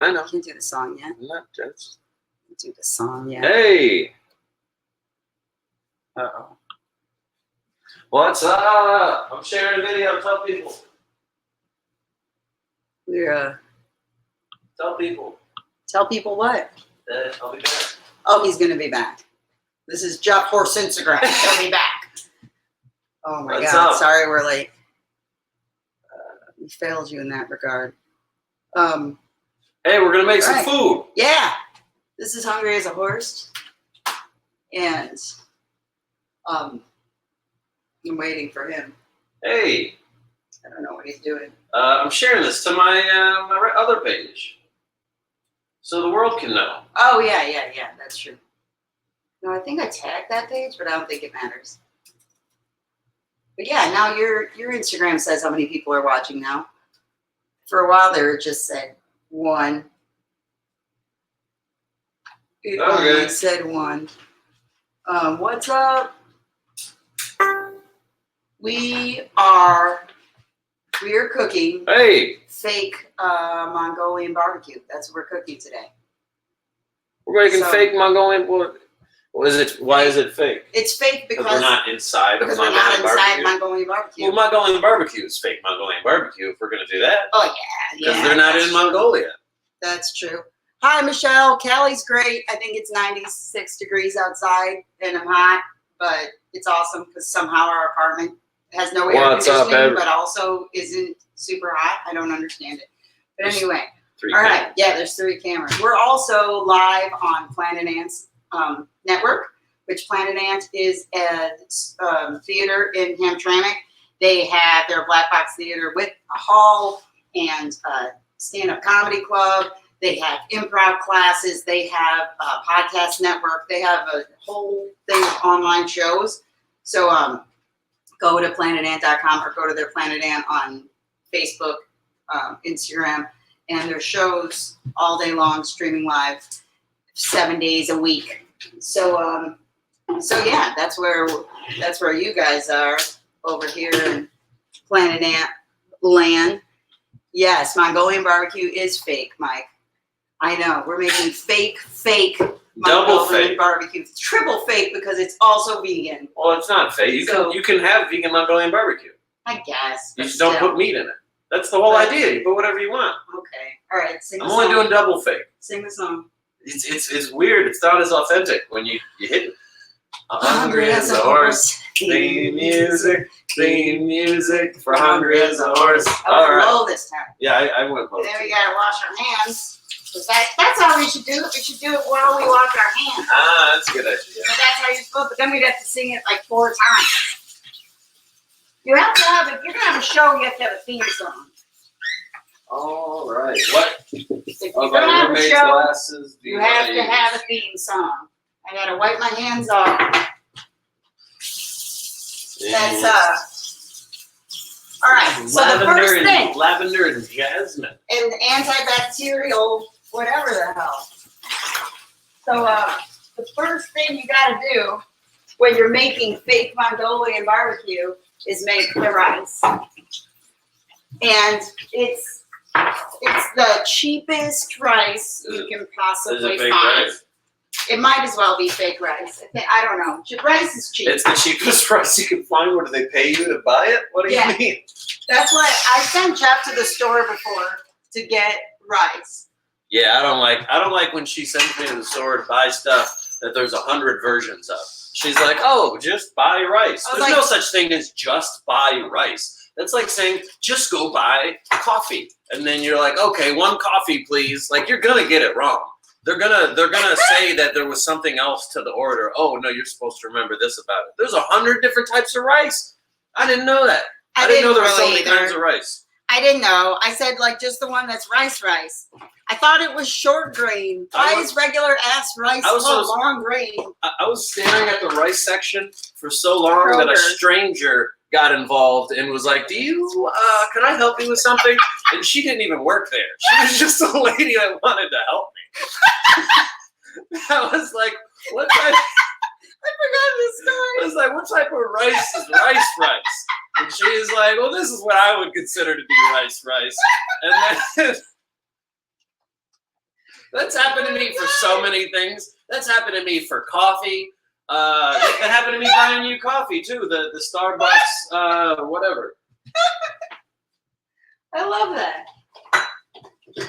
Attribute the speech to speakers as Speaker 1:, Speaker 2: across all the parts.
Speaker 1: I know.
Speaker 2: Can't do the song yet.
Speaker 1: Not just.
Speaker 2: Can't do the song yet.
Speaker 1: Hey.
Speaker 2: Uh-oh.
Speaker 1: What's up? I'm sharing a video. Tell people.
Speaker 2: We're
Speaker 1: Tell people.
Speaker 2: tell people what?
Speaker 1: I'll be back.
Speaker 2: Oh, he's gonna be back. This is Jeff Horse Instagram. He'll be back. Oh my
Speaker 1: What's
Speaker 2: God!
Speaker 1: up?
Speaker 2: Sorry, we're late. We failed you in that regard.
Speaker 1: Hey, we're gonna make some food.
Speaker 2: Yeah, this is Hungry as a Horse, and I'm waiting for him.
Speaker 1: Hey.
Speaker 2: I don't know what he's doing.
Speaker 1: I'm sharing this to my my other page, so the world can know.
Speaker 2: Oh yeah. That's true. No, I think I tagged that page, but I don't think it matters. But yeah, now your Instagram says how many people are watching now. For a while there, it just said 1. It only said 1. What's up? We are cooking fake Mongolian barbecue. That's what we're cooking today.
Speaker 1: We're making fake Mongolian. What is it? Why is it fake?
Speaker 2: It's fake because
Speaker 1: we're not inside of Mongolian
Speaker 2: barbecue.
Speaker 1: Mongolian
Speaker 2: barbecue.
Speaker 1: Well, Mongolian barbecue is fake Mongolian barbecue. If we're gonna do that.
Speaker 2: Oh yeah.
Speaker 1: Because they're not in Mongolia.
Speaker 2: That's true. Hi, Michelle. Callie's great. I think it's 96 degrees outside, and I'm hot, but it's awesome because somehow our apartment has no air conditioning, but also isn't super hot. I don't understand it. But anyway, all right. Yeah, there's 3 cameras. We're also live on Planet Ant's network, which Planet Ant is a theater in Hamtramck. They have their black box theater with a hall and a stand-up comedy club. They have improv classes. They have a podcast network. They have a whole thing of online shows. So go to planetant.com or go to their Planet Ant on Facebook, Instagram, and their shows all day long, streaming live 7 days a week. So yeah, that's where you guys are over here in Planet Ant land. Yes, Mongolian barbecue is fake, Mike. I know. We're making fake Mongolian barbecue. Triple fake because it's also vegan.
Speaker 1: Well, it's not fake. You can have vegan Mongolian barbecue.
Speaker 2: I guess.
Speaker 1: You just don't put meat in it. That's the whole idea. You put whatever you want.
Speaker 2: Okay. All right. Sing
Speaker 1: I'm only doing double fake.
Speaker 2: Sing the song.
Speaker 1: It's weird. It's not as authentic when you hit it. Hungry as a horse. Theme music for hungry as a horse.
Speaker 2: All right. Low this time.
Speaker 1: Yeah, I went low.
Speaker 2: Then we gotta wash our hands. That's how we should do it. We should do it while we wash our hands.
Speaker 1: Ah, that's a good idea.
Speaker 2: So that's how you're supposed to. But then we'd have to sing it like 4 times. You have to have. If you're gonna have a show, you have to have a theme song.
Speaker 1: All right. What?
Speaker 2: If you're gonna have a show,
Speaker 1: glasses,
Speaker 2: you have to have a theme song. I gotta wipe my hands off. That's all right. So the first thing,
Speaker 1: lavender and jasmine,
Speaker 2: and antibacterial, whatever the hell. So the first thing you gotta do when you're making fake Mongolian barbecue is make the rice, and it's the cheapest rice you can possibly find.
Speaker 1: Rice?
Speaker 2: It might as well be fake rice. I don't know. Rice is cheap.
Speaker 1: It's the cheapest rice you can find. What, do they pay you to buy it? What do you mean?
Speaker 2: That's why I sent Jeff to the store before to get rice.
Speaker 1: Yeah, I don't like when she sends me to the store to buy stuff that there's 100 versions of. She's like, oh, just buy rice. There's no such thing as just buy rice. That's like saying, just go buy coffee. And then you're like, okay, 1 coffee, please. Like, you're gonna get it wrong. They're gonna say that there was something else to the order. Oh no, you're supposed to remember this about it. There's 100 different types of rice. I didn't know that. I didn't know there were so many kinds of rice.
Speaker 2: I didn't know. I said like just the one that's rice. I thought it was short grain. Why is regular ass rice long grain?
Speaker 1: I was staring at the rice section for so long that a stranger got involved and was like, can I help you with something? And she didn't even work there. She was just a lady that wanted to help me. I was like, what type?
Speaker 2: I forgot this story.
Speaker 1: I was like, what type of rice is rice? And she was like, well, this is what I would consider to be rice. And then That's happened to me for so many things. That's happened to me for coffee. That happened to me buying you coffee too. The Starbucks, whatever.
Speaker 2: I love that.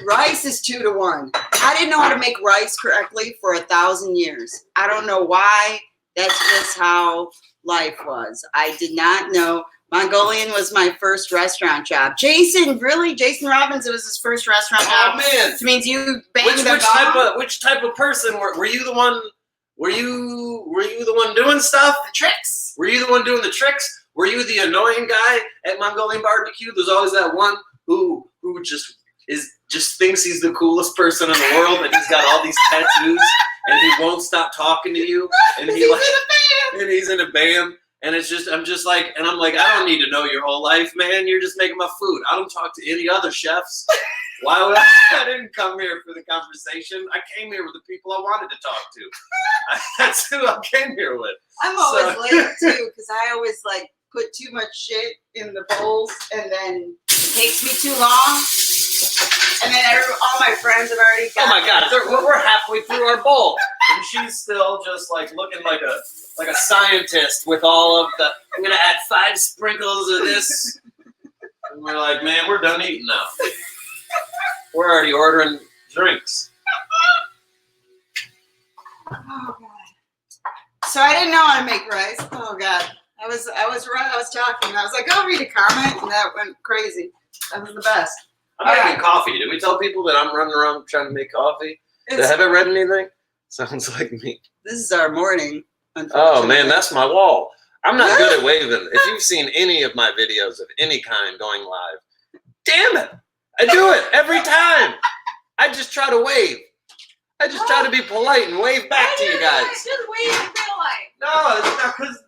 Speaker 2: Rice is 2 to 1. I didn't know how to make rice correctly for 1,000 years. I don't know why. That's just how life was. I did not know. Mongolian was my first restaurant job. Jason, really? Jason Robbins, it was his first restaurant job.
Speaker 1: Oh man!
Speaker 2: Which means you banged
Speaker 1: which type of person were you the one? Were you the one doing stuff?
Speaker 2: The tricks.
Speaker 1: Were you the one doing the tricks? Were you the annoying guy at Mongolian BBQ? There's always that one who just thinks he's the coolest person in the world, and he's got all these tattoos, and he won't stop talking to you, and he's in a band. And I'm like, I don't need to know your whole life, man. You're just making my food. I don't talk to any other chefs. Why would I didn't come here for the conversation. I came here with the people I wanted to talk to. That's who I came here with.
Speaker 2: I'm always late too, because I always like put too much shit in the bowls, and then it takes me too long. And then all my friends have already got.
Speaker 1: Oh my God, we're halfway through our bowl, and she's still just like looking like a scientist with all of the. I'm gonna add 5 sprinkles of this. And we're like, man, we're done eating now. We're already ordering drinks.
Speaker 2: Oh God. So I didn't know how to make rice. Oh God. I was talking. I was like, I'll read a comment, and that went crazy. That was the best.
Speaker 1: I'm making coffee. Did we tell people that I'm running around trying to make coffee? Have I read anything? Sounds like me.
Speaker 2: This is our morning.
Speaker 1: Oh man, that's my wall. I'm not good at waving. If you've seen any of my videos of any kind going live, damn it, I do it every time. I just try to wave. I just try to be polite and wave back to you guys.
Speaker 2: Just wave in real life.
Speaker 1: No, it's not because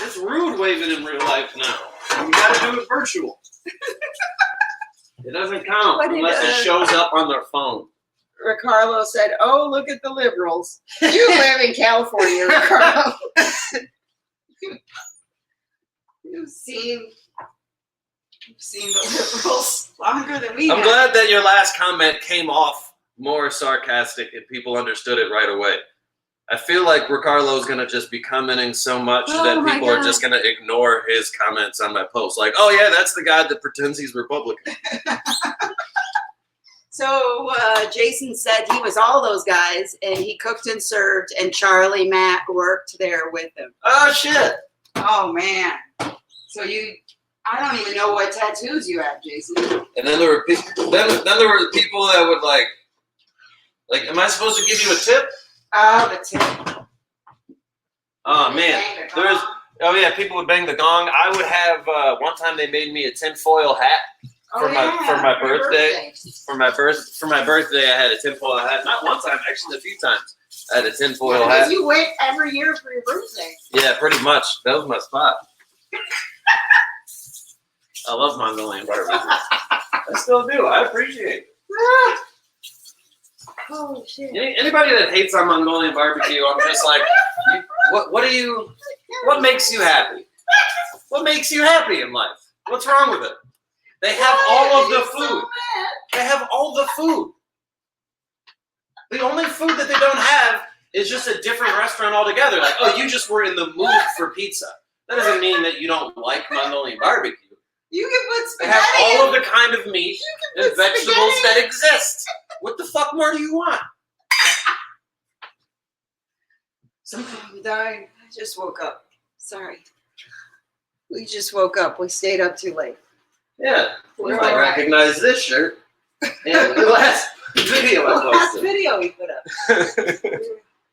Speaker 1: it's rude waving in real life now. You got to do it virtual. It doesn't count unless it shows up on their phone.
Speaker 2: Ricardo said, "Oh, look at the liberals. You live in California, Ricardo. You've seen the liberals longer than we have."
Speaker 1: I'm glad that your last comment came off more sarcastic and people understood it right away. I feel like Ricardo's going to just be commenting so much that people are just going to ignore his comments on my post. Like, oh yeah, that's the guy that pretends he's Republican.
Speaker 2: So Jason said he was all those guys, and he cooked and served, and Charlie Matt worked there with him.
Speaker 1: Oh shit!
Speaker 2: Oh man! So I don't even know what tattoos you have, Jason.
Speaker 1: And then there were people. Then there were people that would like, am I supposed to give you a tip?
Speaker 2: Oh, the tip.
Speaker 1: Oh man, people would bang the gong. I would have one time they made me a tinfoil hat. For my birthday. For my birthday, I had a tinfoil hat. Not one time, actually a few times. I had a tinfoil hat.
Speaker 2: Because you went every year for your birthday.
Speaker 1: Yeah, pretty much. That was my spot. I love Mongolian barbecue. I still do. I appreciate it.
Speaker 2: Oh shit!
Speaker 1: Anybody that hates on Mongolian barbecue, I'm just like, what makes you happy? What makes you happy in life? What's wrong with it? They have all of the food. They have all the food. The only food that they don't have is just a different restaurant altogether. Like, oh, you just were in the mood for pizza. That doesn't mean that you don't like Mongolian barbecue.
Speaker 2: You can put spaghetti.
Speaker 1: They have all of the kind of meat and vegetables that exist. What the fuck more do you want?
Speaker 2: I'm dying. I just woke up. Sorry. We just woke up. We stayed up too late.
Speaker 1: Yeah. You might recognize this shirt. And the last video I posted.
Speaker 2: Last video we put up.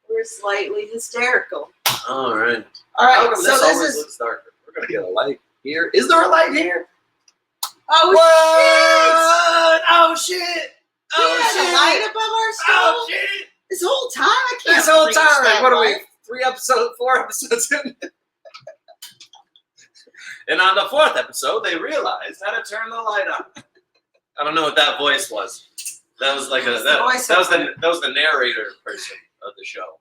Speaker 2: We're slightly hysterical.
Speaker 1: All right.
Speaker 2: All right.
Speaker 1: So this always looks darker. We're going to get a light here. Is there a light here?
Speaker 2: Oh,
Speaker 1: what? Shit. Oh, shit.
Speaker 2: Oh, shit. A light above our stove?
Speaker 1: Oh, shit.
Speaker 2: This whole time? I can't.
Speaker 1: This whole time. What are we? 4 episodes in? And on the 4th episode, they realized how to turn the light on. I don't know what that voice was. That was like that was the narrator person of the show.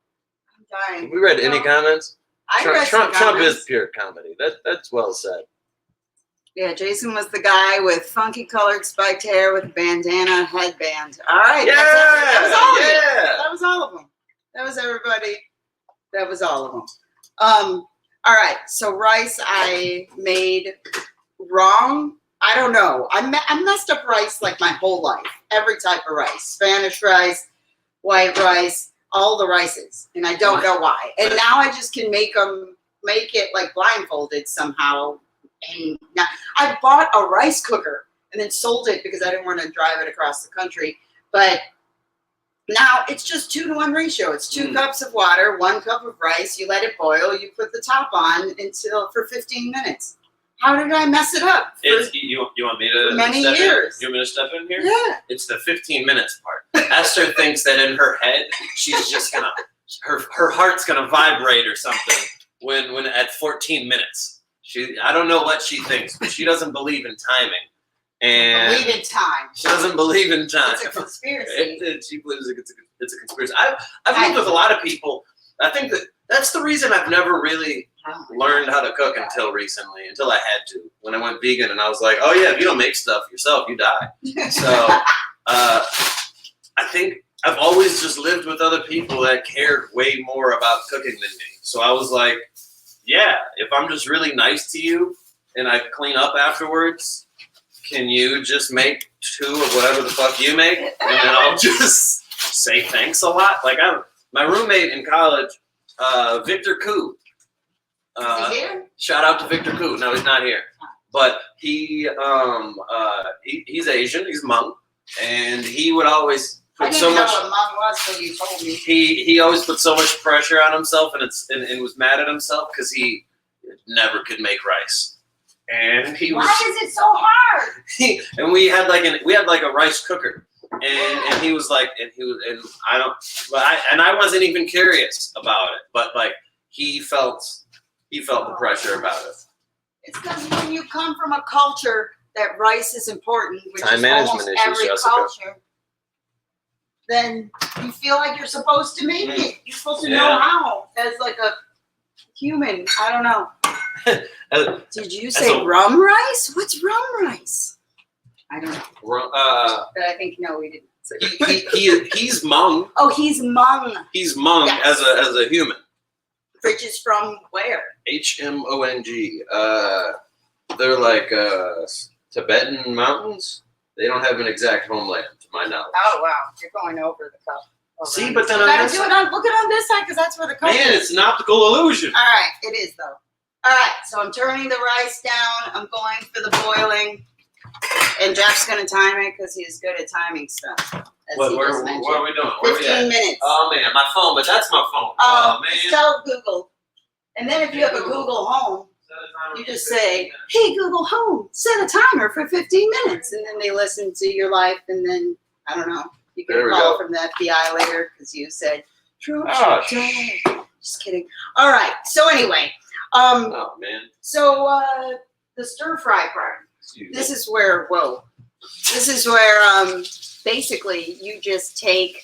Speaker 2: I'm dying.
Speaker 1: Have we read any comments? Trump is pure comedy. That's well said.
Speaker 2: Yeah, Jason was the guy with funky colored spiked hair with a bandana headband. All right.
Speaker 1: Yeah,
Speaker 2: that was all. was everybody. That was all of them. All right. So rice I made wrong. I don't know. I messed up rice like my whole life. Every type of rice. Spanish rice, white rice, all the rices. And I don't know why. And now I just can make it like blindfolded somehow. And now I bought a rice cooker and then sold it because I didn't want to drive it across the country. But now it's just 2-to-1 ratio. It's 2 cups of water, 1 cup of rice. You let it boil. You put the top on for 15 minutes. How did I mess it up?
Speaker 1: You want me to
Speaker 2: many
Speaker 1: step
Speaker 2: years.
Speaker 1: In? You want me to step in here?
Speaker 2: Yeah.
Speaker 1: It's the 15 minutes part. Esther thinks that in her head, she's just gonna, her heart's gonna vibrate or something when at 14 minutes. I don't know what she thinks, but she doesn't believe in timing. And
Speaker 2: believe in time.
Speaker 1: She doesn't believe in time.
Speaker 2: It's a conspiracy.
Speaker 1: She believes it's a conspiracy. I've lived with a lot of people. I think that's the reason I've never really learned how to cook until recently, until I had to. When I went vegan and I was like, oh yeah, if you don't make stuff yourself, you die. So I think I've always just lived with other people that cared way more about cooking than me. So I was like, yeah, if I'm just really nice to you and I clean up afterwards, can you just make 2 of whatever the fuck you make? And then I'll just say thanks a lot. Like my roommate in college, Victor Koo.
Speaker 2: Is he here?
Speaker 1: Shout out to Victor Koo. No, he's not here. But he's Asian. He's Hmong, and he would always put so much. I didn't know what Hmong was until you told me. He always put so much pressure on himself, and was mad at himself because he never could make rice. And he was.
Speaker 2: Why is it so hard?
Speaker 1: And we had like a rice cooker, and he was like, I wasn't even curious about it, but like he felt the pressure about it.
Speaker 2: It's because when you come from a culture that rice is important, which
Speaker 1: Time
Speaker 2: is
Speaker 1: management
Speaker 2: almost
Speaker 1: issues,
Speaker 2: every
Speaker 1: Jessica.
Speaker 2: culture, then you feel like you're supposed to make it. You're supposed to know how, as like a human. I don't know. Did you say rum rice? What's rum rice? I don't know. But I think no, we didn't.
Speaker 1: He's Hmong.
Speaker 2: Oh, he's Hmong.
Speaker 1: He's Hmong
Speaker 2: Yes.
Speaker 1: as a human.
Speaker 2: Which is from where?
Speaker 1: Hmong. They're like Tibetan mountains. They don't have an exact homeland, to my knowledge.
Speaker 2: Oh wow, you're going over the cup.
Speaker 1: See, but then
Speaker 2: look at it on this side because that's where the cup is.
Speaker 1: Man, it's an optical illusion.
Speaker 2: All right, it is though. All right, so I'm turning the rice down. I'm going for the boiling, and Jeff's gonna time it because he's good at timing stuff.
Speaker 1: What are we doing?
Speaker 2: 15 minutes.
Speaker 1: Oh man, my phone, but that's my phone. Oh man.
Speaker 2: Just tell Google, and then if you have a Google Home, you just say, "Hey Google Home, set a timer for 15 minutes," and then they listen to your life, and then I don't know. You can call from the FBI later because you said, just kidding. All right. So anyway,
Speaker 1: oh man.
Speaker 2: So the stir fry part. This is where basically you just take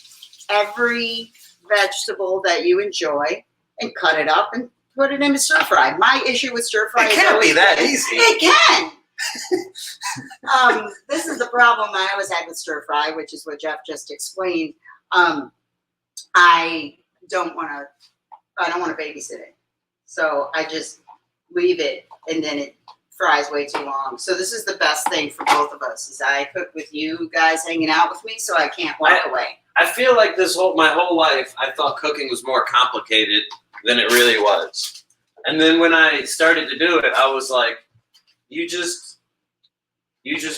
Speaker 2: every vegetable that you enjoy and cut it up and put it in a stir fry. My issue with stir fry
Speaker 1: is can't be that easy.
Speaker 2: It can. This is the problem I always had with stir fry, which is what Jeff just explained. I don't want to babysit it, so I just leave it, and then it fries way too long. So this is the best thing for both of us. Is I cook with you guys hanging out with me, so I can't walk away.
Speaker 1: I feel like my whole life, I thought cooking was more complicated than it really was, and then when I started to do it, I was like, you just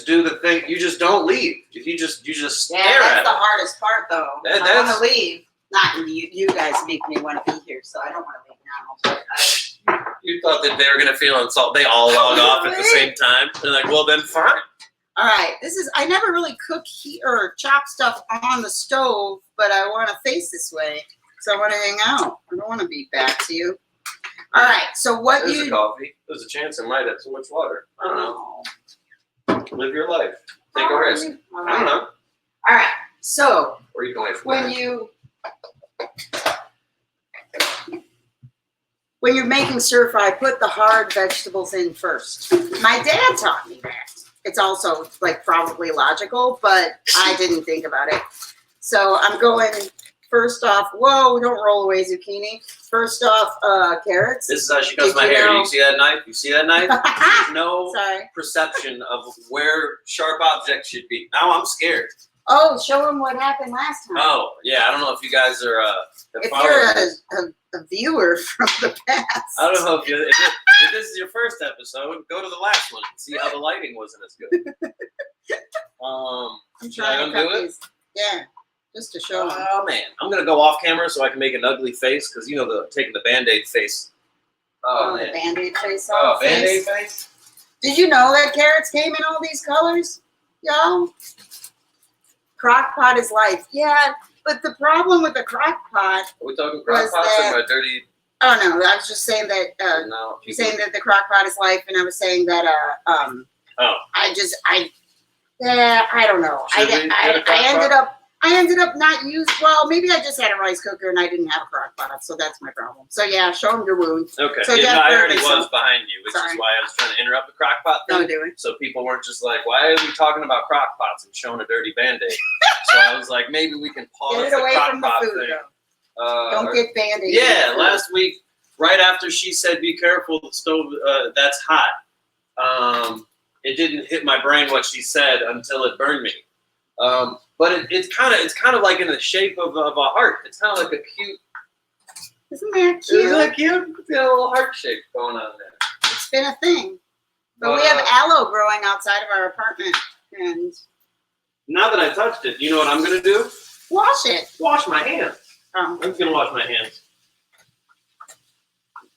Speaker 1: do the thing. You just don't leave. If you just stare at it.
Speaker 2: That's the hardest part, though. I want to leave. Not you guys make me want to be here, so I don't want to leave now. But
Speaker 1: you thought that they were gonna feel insulted. They all log off at the same time. They're like, well, then fine.
Speaker 2: All right. I never really cook or chop stuff on the stove, but I want to face this way, so I want to hang out. I don't want to be back to you. All right. So what
Speaker 1: There's a coffee. There's a chance I might have too much water. I don't know. Live your life. Take a risk. I don't know.
Speaker 2: All right. So
Speaker 1: where are you going from
Speaker 2: when you're making stir fry, put the hard vegetables in first. My dad taught me that. It's also like probably logical, but I didn't think about it. So I'm going First off, whoa, don't roll away zucchini. First off, carrots.
Speaker 1: This is how she cuts my hair. You see that knife? You see that knife? There's no
Speaker 2: Sorry.
Speaker 1: perception of where sharp objects should be. Now I'm scared.
Speaker 2: Oh, show them what happened last time.
Speaker 1: Oh, yeah. I don't know if you guys are.
Speaker 2: If you're a viewer from the past.
Speaker 1: I don't know if this is your first episode, go to the last one and see how the lighting wasn't as good. Should I undo it?
Speaker 2: Yeah. Just to show them.
Speaker 1: Oh, man. I'm going to go off camera so I can make an ugly face because, you know, taking the Band-Aid face. Oh, man.
Speaker 2: The Band-Aid face.
Speaker 1: Oh, Band-Aid face?
Speaker 2: Did you know that carrots came in all these colors? Y'all? Crock pot is life. Yeah, but the problem with the crock pot.
Speaker 1: Are we talking crock pots or my dirty?
Speaker 2: Oh, no. I was just saying that.
Speaker 1: No.
Speaker 2: You're saying that the crock pot is life, and I was saying that. I don't know. I ended up not using. Well, maybe I just had a rice cooker and I didn't have a crock pot, so that's my problem. So yeah, show them your wound.
Speaker 1: Okay.
Speaker 2: So
Speaker 1: I already was behind you, which is why I was trying to interrupt the crock pot thing.
Speaker 2: Don't do it.
Speaker 1: So people weren't just like, "Why are we talking about crock pots and showing a dirty Band-Aid?" So I was like, maybe we can pause
Speaker 2: Get it
Speaker 1: the
Speaker 2: away
Speaker 1: crock
Speaker 2: from the
Speaker 1: pot
Speaker 2: food,
Speaker 1: thing.
Speaker 2: Don't get Band-Aid.
Speaker 1: Yeah, last week, right after she said, "Be careful, the stove that's hot." It didn't hit my brain what she said until it burned me. But it's kind of like in the shape of a heart. It's kind of like a cute.
Speaker 2: Isn't that cute?
Speaker 1: Isn't that cute? It's got a little heart shape going on there.
Speaker 2: It's been a thing. But we have aloe growing outside of our apartment, and
Speaker 1: now that I touched it, you know what I'm gonna do?
Speaker 2: Wash it.
Speaker 1: Wash my hands.
Speaker 2: Oh.
Speaker 1: I'm just gonna wash my hands.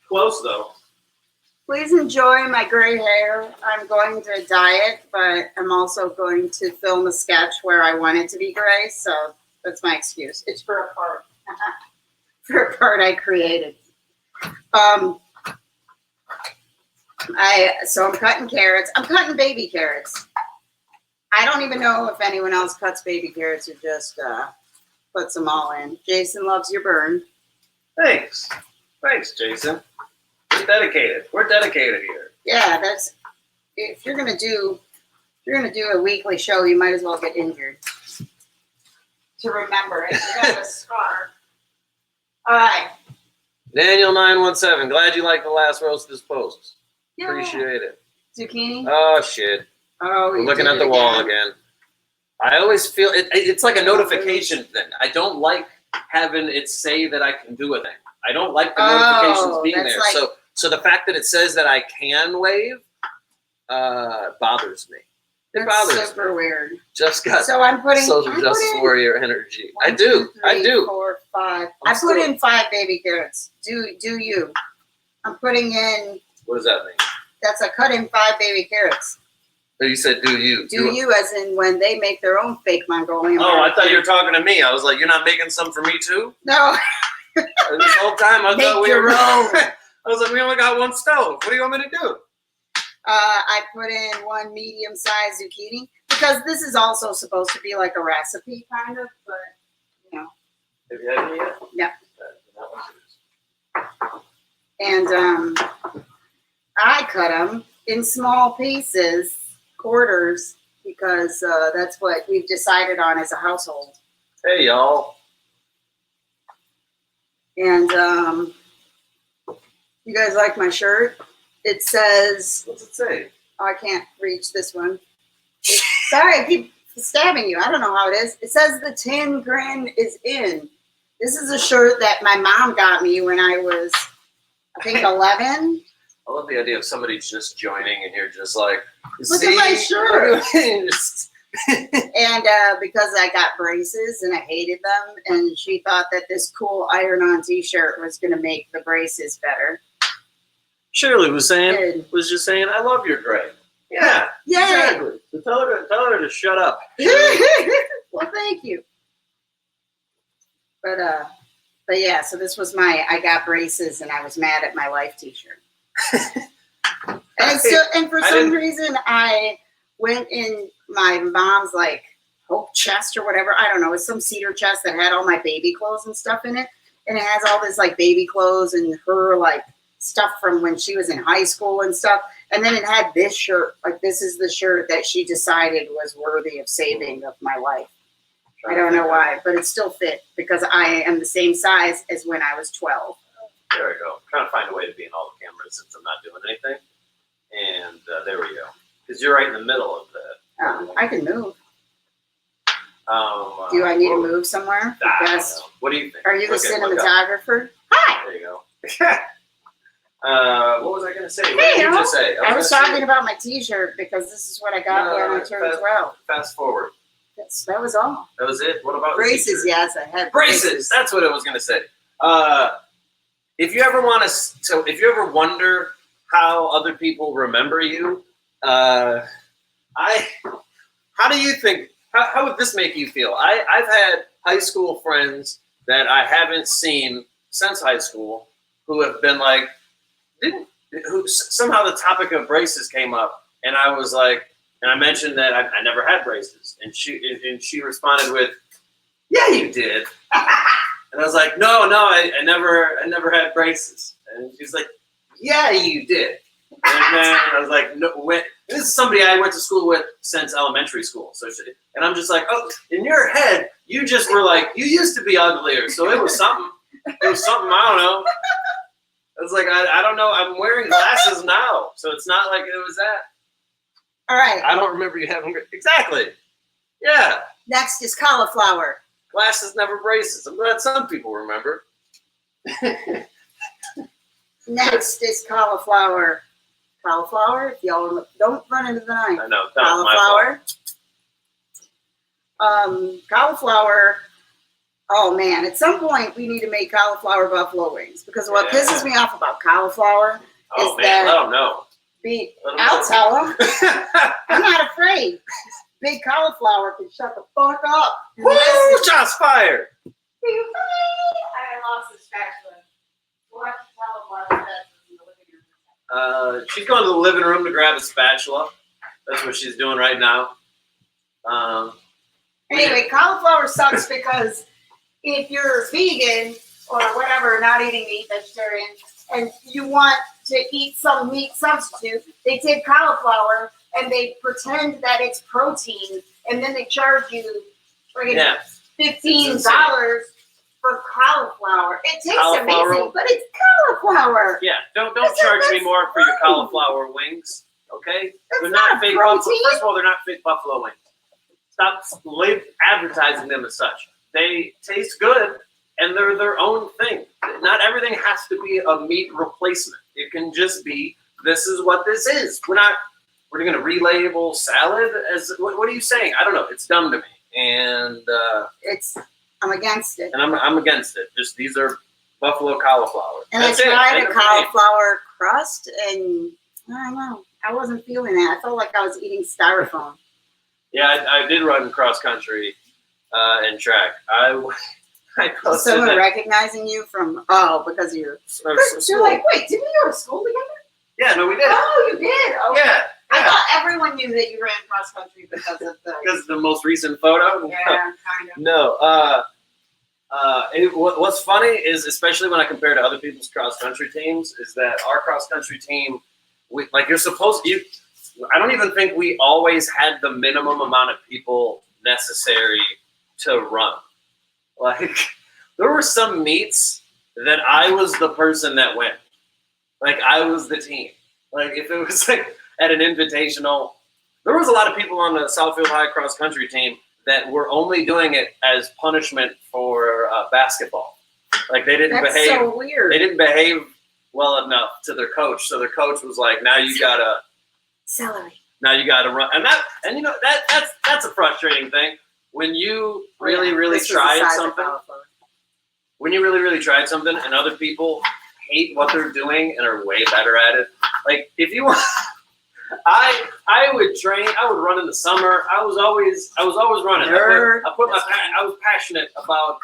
Speaker 1: Close though.
Speaker 2: Please enjoy my gray hair. I'm going to dye it, but I'm also going to film a sketch where I want it to be gray, so that's my excuse. It's for a part. For a part I created. So I'm cutting carrots. I'm cutting baby carrots. I don't even know if anyone else cuts baby carrots or just puts them all in. Jason loves your burn.
Speaker 1: Thanks, Jason. We're dedicated here.
Speaker 2: Yeah, that's if you're gonna do a weekly show, you might as well get injured to remember it. You have a scar. All right.
Speaker 1: Daniel 917. Glad you liked the last roasters post.
Speaker 2: Yeah.
Speaker 1: Appreciate it.
Speaker 2: Zucchini.
Speaker 1: Oh shit.
Speaker 2: Oh,
Speaker 1: we're looking at the wall again. I always feel it's like a notification thing. I don't like having it say that I can do a thing. I don't like the notifications being there. Like, so the fact that it says that I can wave bothers me. It bothers me.
Speaker 2: Super weird.
Speaker 1: Just got
Speaker 2: so I'm putting
Speaker 1: social justice warrior energy.
Speaker 2: 1,
Speaker 1: I do.
Speaker 2: 2, 3,
Speaker 1: I do.
Speaker 2: 4, 5. I put in 5 baby carrots. Do you? I'm putting in.
Speaker 1: What does that mean?
Speaker 2: That's a cut in 5 baby carrots.
Speaker 1: Oh, you said do you?
Speaker 2: Do you as in when they make their own fake Mongolian.
Speaker 1: Oh, I thought you were talking to me. I was like, you're not making some for me too?
Speaker 2: No.
Speaker 1: This whole time I thought we were.
Speaker 2: I
Speaker 1: was like, we only got one stove. What do you want me to do?
Speaker 2: I put in 1 medium-sized zucchini because this is also supposed to be like a recipe, kind of, but you know.
Speaker 1: Have you had any yet?
Speaker 2: No. And I cut them in small pieces, quarters, because that's what we've decided on as a household.
Speaker 1: Hey, y'all.
Speaker 2: And you guys like my shirt? It says...
Speaker 1: What's it say?
Speaker 2: Oh, I can't reach this one. Sorry, I keep stabbing you. I don't know how it is. It says the 10 grand is in. This is a shirt that my mom got me when I was, I think, 11.
Speaker 1: I love the idea of somebody just joining and you're just like,
Speaker 2: look at my shirt. And because I got braces and I hated them, and she thought that this cool iron-on T-shirt was going to make the braces better.
Speaker 1: Shirley was just saying, I love your gray. Yeah, exactly. So tell her to shut up.
Speaker 2: Well, thank you. But yeah, so this was my I got braces and I was mad at my life T-shirt. And for some reason I went in my mom's like hope chest or whatever. I don't know. It's some cedar chest that had all my baby clothes and stuff in it. And it has all this like baby clothes and her like stuff from when she was in high school and stuff. And then it had this shirt. Like this is the shirt that she decided was worthy of saving of my life. I don't know why, but it still fit because I am the same size as when I was 12.
Speaker 1: There we go. I'm trying to find a way to be in all the cameras since I'm not doing anything. And there we go. Because you're right in the middle of that.
Speaker 2: I can move. Do I need to move somewhere?
Speaker 1: Yes. What do you think?
Speaker 2: Are you the cinematographer? Hi.
Speaker 1: There you go. What was I going to say? What did you just say?
Speaker 2: I was talking about my T-shirt because this is what I got when I turned 12.
Speaker 1: Fast forward.
Speaker 2: That was all.
Speaker 1: That was it? What about
Speaker 2: braces? Yes, I had
Speaker 1: braces. That's what I was going to say. If you ever if you ever wonder how other people remember you, how do you think? How would this make you feel? I've had high school friends that I haven't seen since high school who have been like, who somehow the topic of braces came up, and I was like, and I mentioned that I never had braces, and she responded with, "Yeah, you did." And I was like, "No, I never had braces." And she's like, "Yeah, you did." And then I was like, "No, this is somebody I went to school with since elementary school." And I'm just like, "Oh, in your head, you just were like, you used to be uglier, so it was something. It was something. I don't know." I was like, I don't know. I'm wearing glasses now, so it's not like it was that.
Speaker 2: All right.
Speaker 1: I don't remember you having exactly. Yeah.
Speaker 2: Next is cauliflower.
Speaker 1: Glasses, never braces. I'm glad some people remember.
Speaker 2: Next is cauliflower. Cauliflower. If y'all don't run into the knife.
Speaker 1: I know.
Speaker 2: Cauliflower. Cauliflower. Oh man! At some point, we need to make cauliflower buffalo wings because what pisses me off about cauliflower is that.
Speaker 1: Let them know.
Speaker 2: I'll tell them. I'm not afraid. Big cauliflower can shut the fuck up.
Speaker 1: Woo! Shots fired.
Speaker 2: I lost the spatula. We'll have to tell them why the spatula's in the living room.
Speaker 1: She's going to the living room to grab a spatula. That's what she's doing right now.
Speaker 2: Anyway, cauliflower sucks because if you're vegan or whatever, not eating meat, vegetarian, and you want to eat some meat substitute, they take cauliflower and they pretend that it's protein, and then they charge you $15 for cauliflower. It tastes amazing, but it's cauliflower.
Speaker 1: Yeah, don't charge me more for your cauliflower wings, okay? They're not fake
Speaker 2: protein.
Speaker 1: buffalo. First of all, they're not fake buffalo wings. Stop advertising them as such. They taste good, and they're their own thing. Not everything has to be a meat replacement. It can just be, this is what this is. We're going to relabel salad as, what are you saying? I don't know. It's dumb to me. And
Speaker 2: I'm against it.
Speaker 1: And I'm against it. Just these are buffalo cauliflower.
Speaker 2: And I tried a cauliflower crust, and I don't know. I wasn't feeling that. I felt like I was eating styrofoam.
Speaker 1: Yeah, I did run cross country and track. I posted
Speaker 2: someone recognizing you from because you're like, wait, didn't we go to school together?
Speaker 1: Yeah, no, we did.
Speaker 2: Oh, you did. Oh,
Speaker 1: yeah.
Speaker 2: I thought everyone knew that you ran cross country because of
Speaker 1: the most recent photo.
Speaker 2: Yeah, kind of.
Speaker 1: No. What's funny is, especially when I compare to other people's cross country teams, is that our cross country team, I don't even think we always had the minimum amount of people necessary to run. Like, there were some meets that I was the person that went. Like, I was the team. Like, if it was like at an invitational, there was a lot of people on the Southfield High cross country team that were only doing it as punishment for basketball. Like, they didn't behave. That's so weird. They didn't behave well enough to their coach, so their coach was like, "Now you gotta
Speaker 2: celery.
Speaker 1: Now you gotta run." And that's a frustrating thing when you really tried something. When you really tried something, and other people hate what they're doing and are way better at it. Like, if you want, I would train. I would run in the summer. I was always running. I was passionate about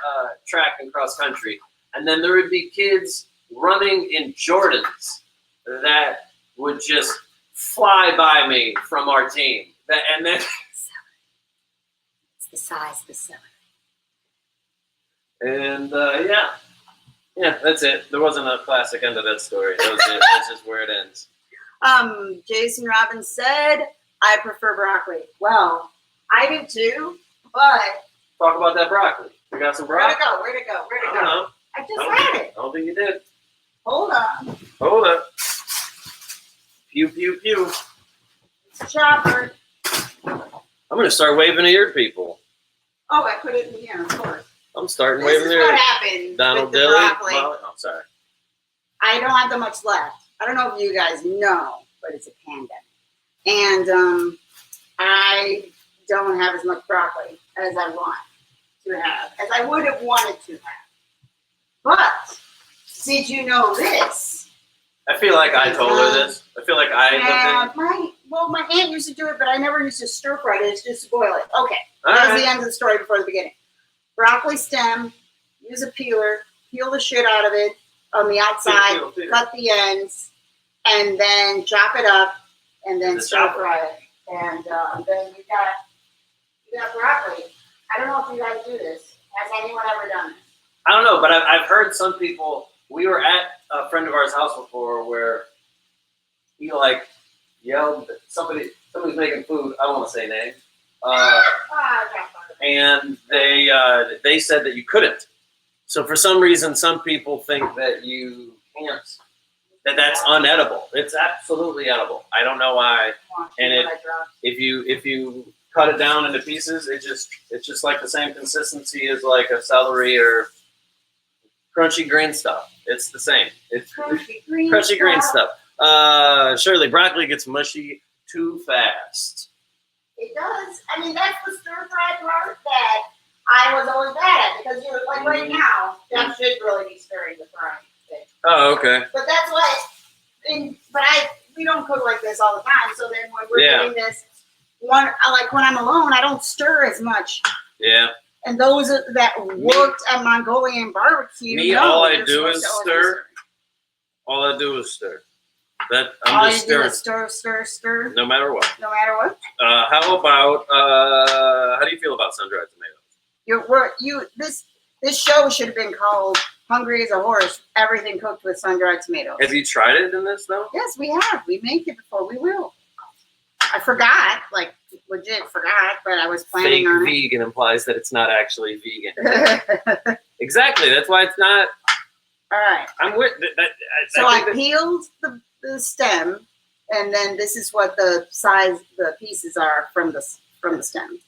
Speaker 1: track and cross country, and then there would be kids running in Jordans that would just fly by me from our team. And then
Speaker 2: it's the size of the celery.
Speaker 1: And yeah, that's it. There wasn't a classic end of that story. That was it. That's just where it ends.
Speaker 2: Jason Robbins said, "I prefer broccoli." Well, I do too, but
Speaker 1: talk about that broccoli. We got some broccoli.
Speaker 2: Where'd it go?
Speaker 1: I don't know.
Speaker 2: I just had it.
Speaker 1: I don't think you did.
Speaker 2: Hold on.
Speaker 1: Hold up. Pew, pew, pew.
Speaker 2: It's a chopper.
Speaker 1: I'm going to start waving to your people.
Speaker 2: Oh, I put it in here, of course.
Speaker 1: I'm starting
Speaker 2: This
Speaker 1: waving
Speaker 2: is
Speaker 1: to
Speaker 2: what happened
Speaker 1: Donald
Speaker 2: with the
Speaker 1: Dilly.
Speaker 2: broccoli.
Speaker 1: Oh, sorry.
Speaker 2: I don't have that much left. I don't know if you guys know, but it's a pandemic. And I don't have as much broccoli as I want to have, as I would have wanted to have. But did you know this?
Speaker 1: I feel like I told her this. I feel like I looked
Speaker 2: my aunt used to do it, but I never used to stir fry it. It's just to boil it. Okay,
Speaker 1: All
Speaker 2: that's
Speaker 1: right.
Speaker 2: the end of the story before the beginning. Broccoli stem, use a peeler, peel the shit out of it on the outside,
Speaker 1: Peel.
Speaker 2: cut the ends, and then chop it up, and then stir fry it. And then you got broccoli. I don't know if you guys do this. Has anyone ever done this?
Speaker 1: I don't know, but I've heard some people. We were at a friend of ours' house before where he like yelled that somebody's making food. I don't want to say names. And they said that you couldn't. So for some reason, some people think that you can't. That's unedible. It's absolutely edible. I don't know why. And if you cut it down into pieces, it's just like the same consistency as like a celery or crunchy green stuff. It's the same. It's crunchy green stuff. Shirley, broccoli gets mushy too fast.
Speaker 2: It does. I mean, that's the stir fry part that I was always bad at, because you're like right now, that should really be stirring the frying thing.
Speaker 1: Oh, okay.
Speaker 2: But that's why. We don't cook like this all the time. So then when we're doing this, like when I'm alone, I don't stir as much.
Speaker 1: Yeah.
Speaker 2: And those that worked at Mongolian BBQ,
Speaker 1: all I do is stir. All I do is stir. I'm just stirring.
Speaker 2: Stir.
Speaker 1: No matter what.
Speaker 2: No matter what.
Speaker 1: How about? How do you feel about sun-dried tomatoes?
Speaker 2: This show should have been called "Hungry as a Horse." Everything cooked with sun-dried tomatoes.
Speaker 1: Have you tried it in this though?
Speaker 2: Yes, we have. We made it before. We will. I forgot, like legit forgot, but I was planning on it.
Speaker 1: Fake vegan implies that it's not actually vegan. Exactly. That's why it's not.
Speaker 2: All right.
Speaker 1: I'm with that.
Speaker 2: So I peeled the stem, and then this is what the pieces are from the stem.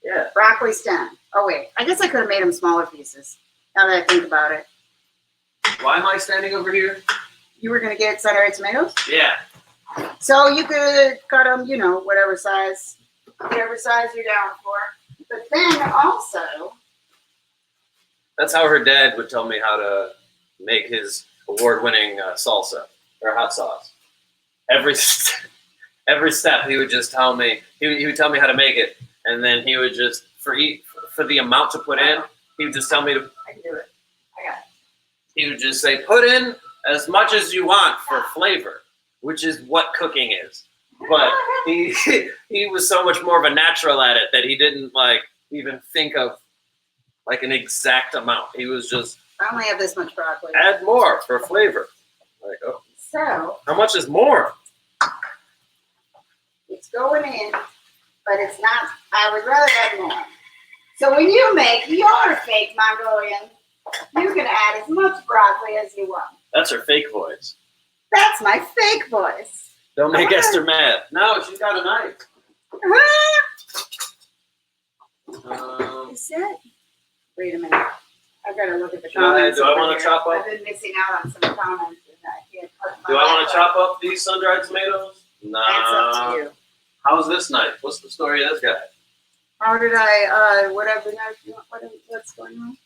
Speaker 1: Yeah.
Speaker 2: Broccoli stem. Oh wait, I guess I could have made them smaller pieces. Now that I think about it.
Speaker 1: Why am I standing over here?
Speaker 2: You were gonna get sun-dried tomatoes?
Speaker 1: Yeah.
Speaker 2: So you could cut them, whatever size you're down for. But then also,
Speaker 1: that's how her dad would tell me how to make his award-winning salsa or hot sauce. Every step he would just tell me. He would tell me how to make it, and then he would just for the amount to put in, he would just tell me to.
Speaker 2: I can do it. I got it.
Speaker 1: He would just say, put in as much as you want for flavor, which is what cooking is. But he was so much more of a natural at it that he didn't even think of an exact amount. He was just.
Speaker 2: I only have this much broccoli.
Speaker 1: Add more for flavor.
Speaker 2: So.
Speaker 1: How much is more?
Speaker 2: It's going in, but it's not. I would rather add more. So when you make your fake Mongolian, you can add as much broccoli as you want.
Speaker 1: That's her fake voice.
Speaker 2: That's my fake voice.
Speaker 1: Don't make Esther mad. No, she's got a knife.
Speaker 2: Is that? Wait a minute. I've got to look at the comments.
Speaker 1: Do I want to chop up?
Speaker 2: I've been missing out on some comments.
Speaker 1: Do I want to chop up these sun-dried tomatoes? Nah.
Speaker 2: That's up to you.
Speaker 1: How's this knife? What's the story of this guy?
Speaker 2: How did I, whatever knife you want, what's going on?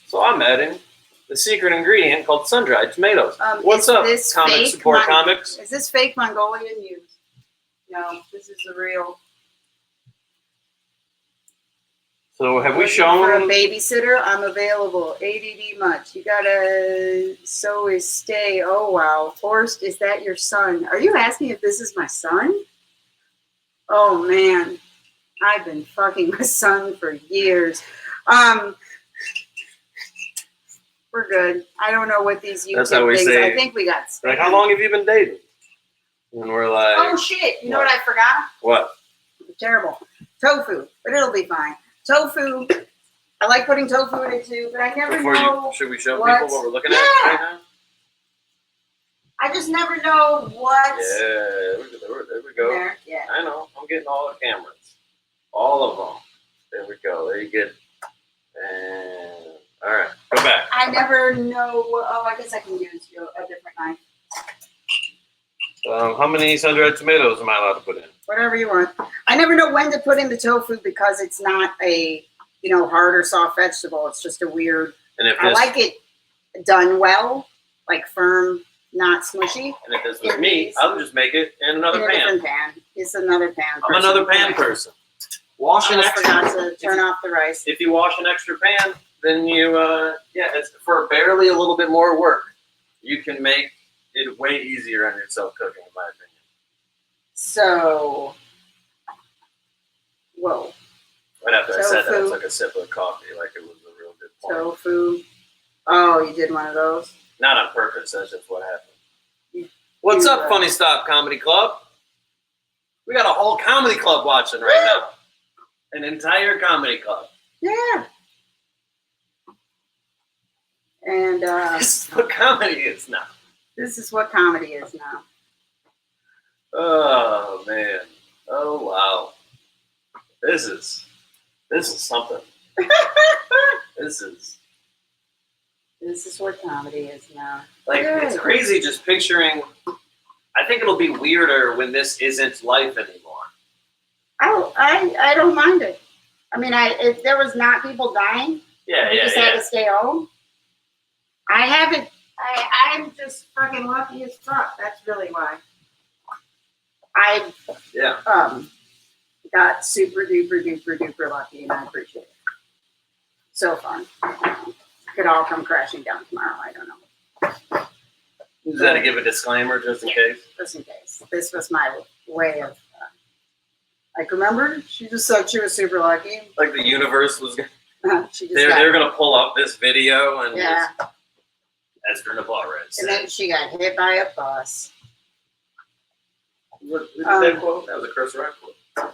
Speaker 1: So I'm adding the secret ingredient called sun-dried tomatoes. What's up, Comic Support Comics?
Speaker 2: Is this fake Mongolian used? No, this is the real.
Speaker 1: So have we shown...
Speaker 2: For a babysitter, I'm available. ADD much. You gotta so is stay. Oh, wow. Horste, is that your son? Are you asking if this is my son? Oh, man. I've been fucking my son for years. We're good. I don't know what these YouTube
Speaker 1: That's how we
Speaker 2: things.
Speaker 1: say,
Speaker 2: I think we got spammed.
Speaker 1: Like, how long have you been dating? And we're like...
Speaker 2: Oh, shit. You know what I forgot?
Speaker 1: What?
Speaker 2: terrible. Tofu, but it'll be fine. Tofu. I like putting tofu in it too, but I never know.
Speaker 1: Should we show people what we're looking at right now?
Speaker 2: I just never know what.
Speaker 1: Yeah, there we go.
Speaker 2: There, yeah.
Speaker 1: I know. I'm getting all the cameras. All of them. There we go. There you get. And all right, go back.
Speaker 2: I never know. Oh, I guess I can use a different knife.
Speaker 1: How many sun-dried tomatoes am I allowed to put in?
Speaker 2: Whatever you want. I never know when to put in the tofu because it's not a hard or soft vegetable. It's just a weird.
Speaker 1: And if
Speaker 2: I like it done well, like firm, not smushy.
Speaker 1: And if this was me, I would just make it in another pan.
Speaker 2: Different pan. It's another pan.
Speaker 1: I'm another pan person. Wash an extra.
Speaker 2: I forgot to turn off the rice.
Speaker 1: If you wash an extra pan, then you it's for barely a little bit more work. You can make it way easier on yourself cooking, in my opinion.
Speaker 2: So, whoa.
Speaker 1: Right after I said that, I took a sip of coffee like it was a real good point.
Speaker 2: Tofu. Oh, you did one of those?
Speaker 1: Not on purpose. That's just what happened. What's up, Funny Stop Comedy Club? We got a whole comedy club watching right now. An entire comedy club.
Speaker 2: Yeah. And
Speaker 1: this is what comedy is now.
Speaker 2: This is what comedy is now.
Speaker 1: Oh man. Oh wow. This is something. This is
Speaker 2: what comedy is now.
Speaker 1: Like it's crazy just picturing. I think it'll be weirder when this isn't life anymore.
Speaker 2: I don't mind it. I mean, if there was not people dying, we just had to stay home. I haven't. I'm just fucking lucky as fuck. That's really why. I got super duper duper duper lucky, and I appreciate it. So fun. Could all come crashing down tomorrow. I don't know.
Speaker 1: Is that to give a disclaimer just in case?
Speaker 2: Just in case. This was my way of. Like, remember? She just said she was super lucky.
Speaker 1: Like the universe was.
Speaker 2: They're
Speaker 1: gonna pull up this video and.
Speaker 2: Yeah.
Speaker 1: Esther Nevarez.
Speaker 2: And then she got hit by a bus.
Speaker 1: What did that quote? That was a Chris Rock quote.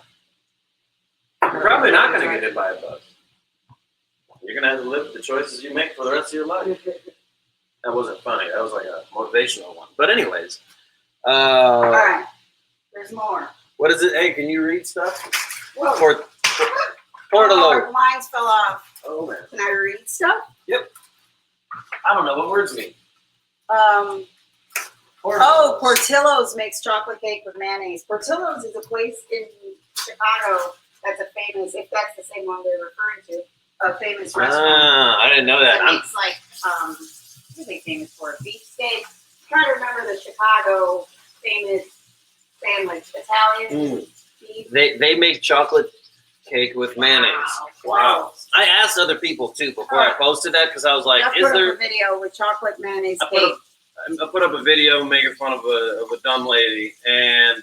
Speaker 1: You're probably not going to get hit by a bus. You're going to have to live with the choices you make for the rest of your life. That wasn't funny. That was like a motivational one. But anyways.
Speaker 2: All right. There's more.
Speaker 1: What is it? Hey, can you read stuff?
Speaker 2: Whoa.
Speaker 1: Portalo.
Speaker 2: Lines fell off.
Speaker 1: Oh, man.
Speaker 2: Can I read stuff?
Speaker 1: Yep. I don't know what words mean.
Speaker 2: Portillo's makes chocolate cake with mayonnaise. Portillo's is a place in Chicago that's a famous, if that's the same one they're referring to, a famous restaurant.
Speaker 1: I didn't know that.
Speaker 2: It's like, what are they famous for? Beefsteak. I'm trying to remember the Chicago famous sandwich. Italian beef.
Speaker 1: They make chocolate cake with mayonnaise. Wow. I asked other people too before I posted that because I was like,
Speaker 2: "Is there a video with chocolate mayonnaise cake?"
Speaker 1: I put up a video making fun of a dumb lady, and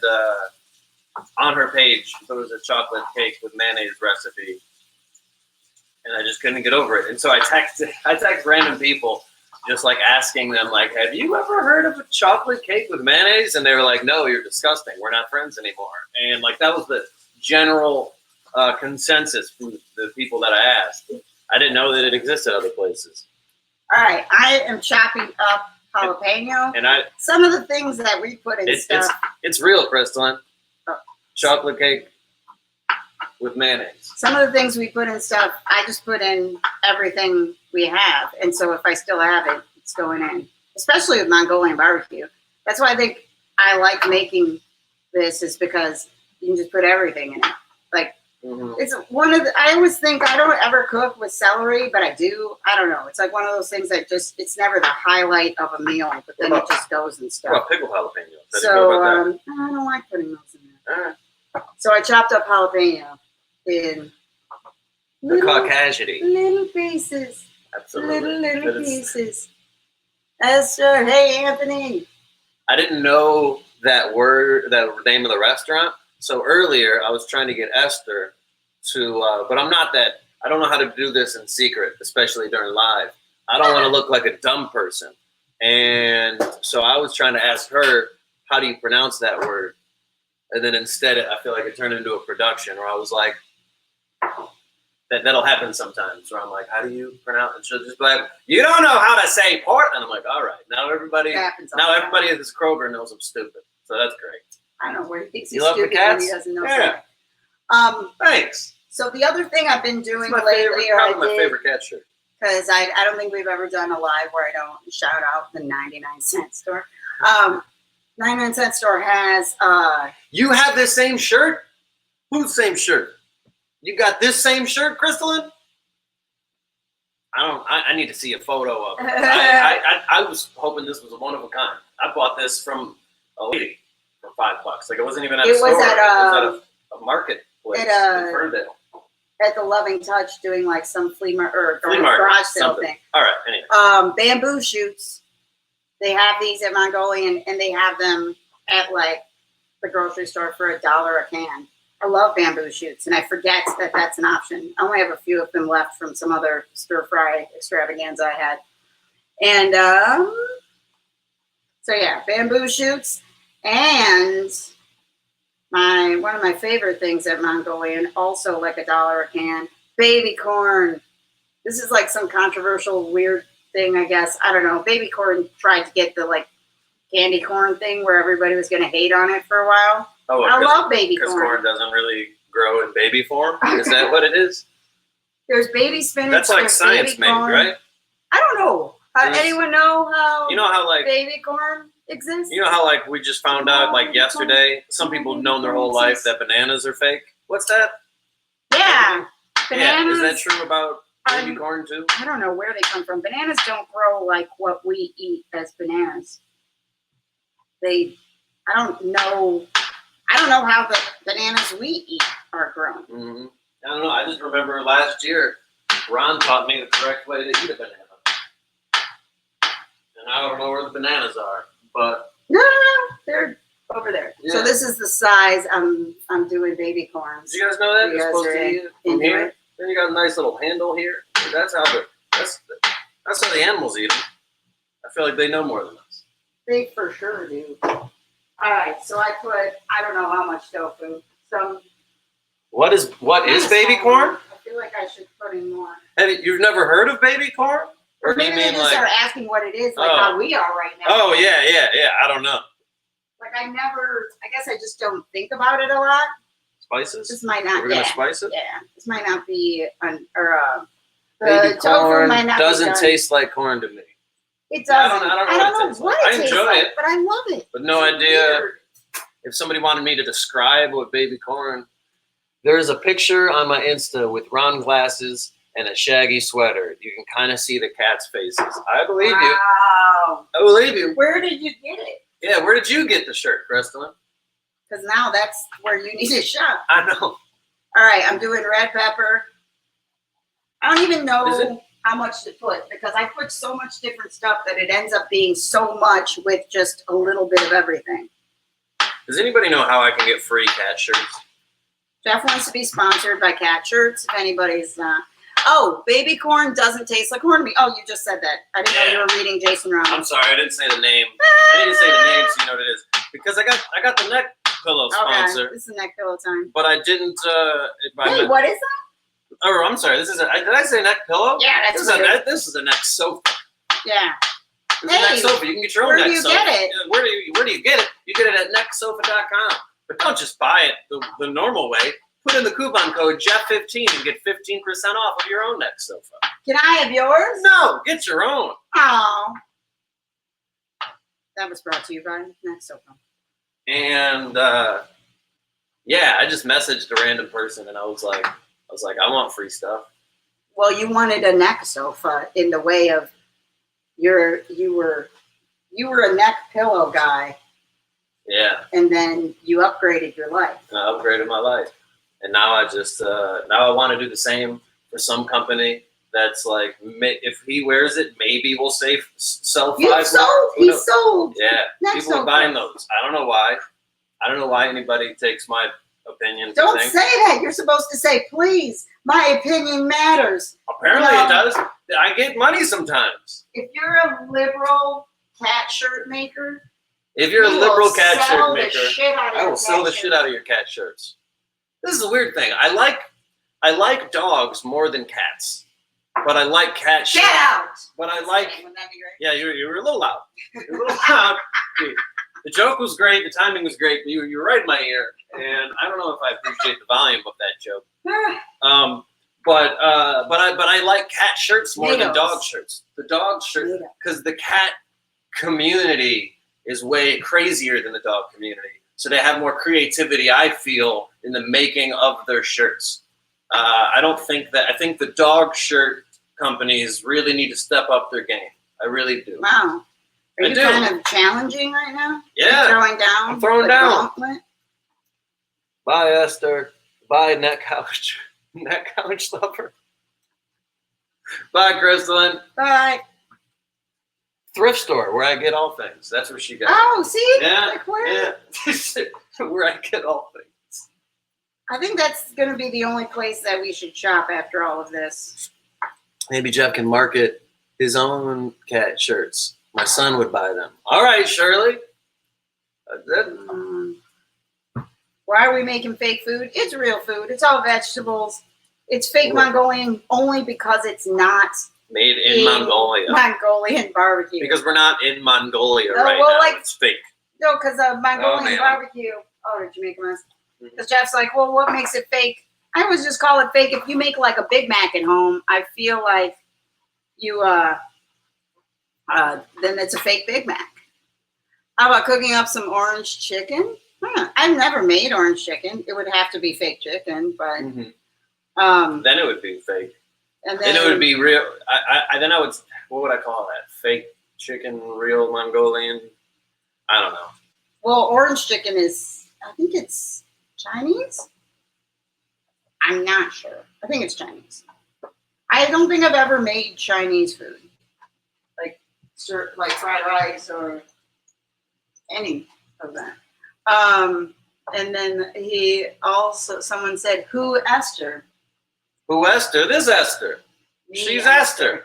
Speaker 1: on her page there was a chocolate cake with mayonnaise recipe, and I just couldn't get over it. And so I text random people, just like asking them, like, "Have you ever heard of a chocolate cake with mayonnaise?" And they were like, "No, you're disgusting. We're not friends anymore." And like that was the general consensus from the people that I asked. I didn't know that it existed other places.
Speaker 2: All right, I am chopping up jalapeno.
Speaker 1: And
Speaker 2: some of the things that we put in stuff.
Speaker 1: It's real, Crystalline. Chocolate cake with mayonnaise.
Speaker 2: Some of the things we put in stuff, I just put in everything we have. And so if I still have it, it's going in. Especially with Mongolian barbecue. That's why I think I like making this, is because you can just put everything in it. Like, it's one of the, I always think I don't ever cook with celery, but I do. I don't know. It's like one of those things that just, it's never the highlight of a meal, but then it just goes and stuff.
Speaker 1: What about pickled jalapenos?
Speaker 2: So I don't like putting those in there.
Speaker 1: All right.
Speaker 2: So I chopped up jalapeno in little pieces.
Speaker 1: Absolutely.
Speaker 2: Little pieces. Esther, hey Anthony.
Speaker 1: I didn't know that word, that name of the restaurant. So earlier I was trying to get Esther to, but I'm not that, I don't know how to do this in secret, especially during live. I don't want to look like a dumb person. And so I was trying to ask her, how do you pronounce that word? And then instead, I feel like it turned into a production where I was like, that'll happen sometimes. Where I'm like, how do you pronounce it? She'll just be like, you don't know how to say port. And I'm like, all right. Now everybody at this Kroger knows I'm stupid. So that's great.
Speaker 2: I don't know where he thinks he's
Speaker 1: love
Speaker 2: stupid
Speaker 1: the cats?
Speaker 2: when he doesn't know.
Speaker 1: Yeah. Thanks.
Speaker 2: So the other thing I've been doing
Speaker 1: my
Speaker 2: lately,
Speaker 1: my favorite cat shirt.
Speaker 2: Because I don't think we've ever done a live where I don't shout out the 99-cent store. 99-cent store has.
Speaker 1: You have this same shirt? Whose same shirt? You got this same shirt, Crystalline? I need to see a photo of it. I was hoping this was a one of a kind. I bought this from a lady for $5. Like it wasn't even at a store. It was at a marketplace in Ferndale.
Speaker 2: At the Loving Touch, doing like some flea market garage sale thing.
Speaker 1: All right. Anyway.
Speaker 2: Bamboo shoots. They have these at Mongolian, and they have them at like the grocery store for $1 a can. I love bamboo shoots, and I forget that that's an option. I only have a few of them left from some other stir fry extravaganza I had. And so yeah, bamboo shoots, and one of my favorite things at Mongolian, also like $1 a can, baby corn. This is like some controversial, weird thing, I guess. I don't know. Baby corn tried to get the like candy corn thing where everybody was going to hate on it for a while.
Speaker 1: Oh,
Speaker 2: I love baby corn.
Speaker 1: Because corn doesn't really grow in baby form? Is that what it is?
Speaker 2: There's baby spinach.
Speaker 1: That's like science made, right?
Speaker 2: I don't know. Anyone know how,
Speaker 1: like
Speaker 2: baby corn exists?
Speaker 1: You know how like we just found out like yesterday, some people have known their whole life that bananas are fake? What's that?
Speaker 2: Yeah. Bananas.
Speaker 1: Yeah, is that true about baby corn too?
Speaker 2: I don't know where they come from. Bananas don't grow like what we eat as bananas. I don't know how the bananas we eat are grown.
Speaker 1: Mm-hmm. I don't know. I just remember last year, Ron taught me the correct way to eat a banana. And I don't know where the bananas are, but
Speaker 2: no, they're over there. Yeah. So this is the size I'm doing baby corns.
Speaker 1: Did you guys know that? You're supposed to eat it from here. Then you got a nice little handle here. That's how the animals eat them. I feel like they know more than us.
Speaker 2: They for sure do. All right, so I don't know how much tofu.
Speaker 1: What is baby corn?
Speaker 2: I feel like I should put in more.
Speaker 1: You've never heard of baby corn? Or
Speaker 2: maybe they just start asking what it is, like how we are right now.
Speaker 1: Oh, yeah. I don't know.
Speaker 2: Like I guess I just don't think about it a lot.
Speaker 1: Spices?
Speaker 2: This might not.
Speaker 1: We're going to spice it?
Speaker 2: Yeah. This might not be,
Speaker 1: baby corn
Speaker 2: might not
Speaker 1: doesn't taste like corn to me.
Speaker 2: It doesn't.
Speaker 1: I don't know what it tastes like. I enjoy it.
Speaker 2: But I love it.
Speaker 1: But no idea if somebody wanted me to describe what baby corn. There's a picture on my Insta with round glasses and a shaggy sweater. You can kind of see the cat's faces. I believe you.
Speaker 2: Wow.
Speaker 1: I believe you.
Speaker 2: Where did you get it?
Speaker 1: Yeah, where did you get the shirt, Crystalline?
Speaker 2: Because now that's where you need to shop.
Speaker 1: I know.
Speaker 2: All right, I'm doing red pepper. I don't even know how much to put because I put so much different stuff that it ends up being so much with just a little bit of everything.
Speaker 1: Does anybody know how I can get free cat shirts?
Speaker 2: Jeff wants to be sponsored by Cat Shirts. If anybody's baby corn doesn't taste like corn to me. Oh, you just said that. I didn't know you were reading Jason Rollins.
Speaker 1: I'm sorry, I didn't say the name. I didn't say the name so you know what it is. Because I got the neck pillow sponsor.
Speaker 2: Okay, this is neck pillow time.
Speaker 1: But I didn't
Speaker 2: Hey, what is that?
Speaker 1: Oh, I'm sorry. Did I say neck pillow?
Speaker 2: Yeah, that's
Speaker 1: this is a neck sofa.
Speaker 2: Yeah.
Speaker 1: This is a neck sofa. You can get your own neck sofa.
Speaker 2: Where do you get it?
Speaker 1: Where do you get it? You get it at necksofa.com. But don't just buy it the normal way. Put in the coupon code Jeff15 and get 15% off of your own neck sofa.
Speaker 2: Can I have yours?
Speaker 1: No, get your own.
Speaker 2: Oh. That was brought to you by Neck Sofa.
Speaker 1: And I just messaged a random person and I was like, I want free stuff.
Speaker 2: Well, you wanted a neck sofa in the way of you were a neck pillow guy.
Speaker 1: Yeah.
Speaker 2: And then you upgraded your life.
Speaker 1: I upgraded my life. And now I just now I want to do the same for some company that's like, if he wears it, maybe we'll sell 5.
Speaker 2: He sold.
Speaker 1: Yeah,
Speaker 2: neck
Speaker 1: people are buying those. I don't know why. I don't know why anybody takes my opinion.
Speaker 2: Don't say that. You're supposed to say, please, my opinion matters.
Speaker 1: Apparently it does. I get money sometimes.
Speaker 2: If you're a liberal cat shirt maker,
Speaker 1: If you're a liberal cat shirt
Speaker 2: sell
Speaker 1: maker,
Speaker 2: the shit out of
Speaker 1: I
Speaker 2: your
Speaker 1: will sell the
Speaker 2: cat
Speaker 1: shit
Speaker 2: shirts.
Speaker 1: out of your cat shirts. This is a weird thing. I like dogs more than cats, but I like cat shirts.
Speaker 2: Get out!
Speaker 1: But I like.
Speaker 2: Wouldn't that be great?
Speaker 1: Yeah, you were a little loud. You were a little loud. The joke was great. The timing was great. But you were right in my ear, and I don't know if I appreciate the volume of that joke. But I like cat shirts more than dog shirts. The dog shirt, because the cat community is way crazier than the dog community. So they have more creativity, I feel, in the making of their shirts. I think the dog shirt companies really need to step up their game. I really do.
Speaker 2: Wow. Are you kind of challenging right now?
Speaker 1: Yeah.
Speaker 2: You're throwing down?
Speaker 1: I'm throwing down.
Speaker 2: Gauntlet?
Speaker 1: Bye, Esther. Bye, neck couch. Neck couch lover. Bye, Crystalline.
Speaker 2: Bye.
Speaker 1: Thrift store, where I get all things. That's where she got.
Speaker 2: Oh, see?
Speaker 1: Yeah.
Speaker 2: Like where?
Speaker 1: Yeah. Where I get all things.
Speaker 2: I think that's going to be the only place that we should shop after all of this.
Speaker 1: Maybe Jeff can market his own cat shirts. My son would buy them. All right, Shirley.
Speaker 2: Why are we making fake food? It's real food. It's all vegetables. It's fake Mongolian only because it's not
Speaker 1: made in Mongolia.
Speaker 2: Mongolian barbecue.
Speaker 1: Because we're not in Mongolia right now. It's fake.
Speaker 2: No, because Mongolian barbecue. Oh, did you make a mess? Because Jeff's like, well, what makes it fake? I always just call it fake. If you make like a Big Mac at home, I feel like you then it's a fake Big Mac. How about cooking up some orange chicken? I've never made orange chicken. It would have to be fake chicken, but
Speaker 1: then it would be fake. And then it would be real. I would. What would I call that? Fake chicken, real Mongolian. I don't know.
Speaker 2: Well, orange chicken is. I think it's Chinese. I'm not sure. I think it's Chinese. I don't think I've ever made Chinese food, like fried rice or any of that. And then someone said, "Who Esther?"
Speaker 1: Who Esther? This Esther. She's Esther.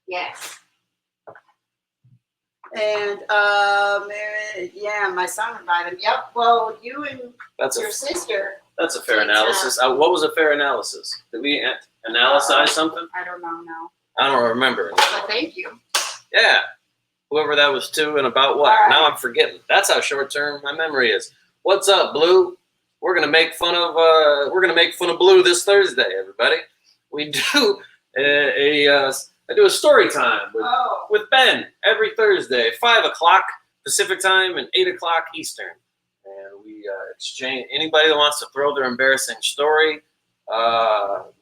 Speaker 2: Yes. And yeah, my son would buy them. Yep. Well, you and your sister.
Speaker 1: That's a fair analysis. What was a fair analysis? Did we analyze something?
Speaker 2: I don't know now.
Speaker 1: I don't remember.
Speaker 2: Well, thank you.
Speaker 1: Yeah. Whoever that was to and about what. Right. Now I'm forgetting. That's how short term my memory is. What's up, Blue? We're gonna make fun of Blue this Thursday, everybody. We do I do a story time with Ben every Thursday, 5 o'clock Pacific time and 8 o'clock Eastern. And we exchange anybody that wants to throw their embarrassing story.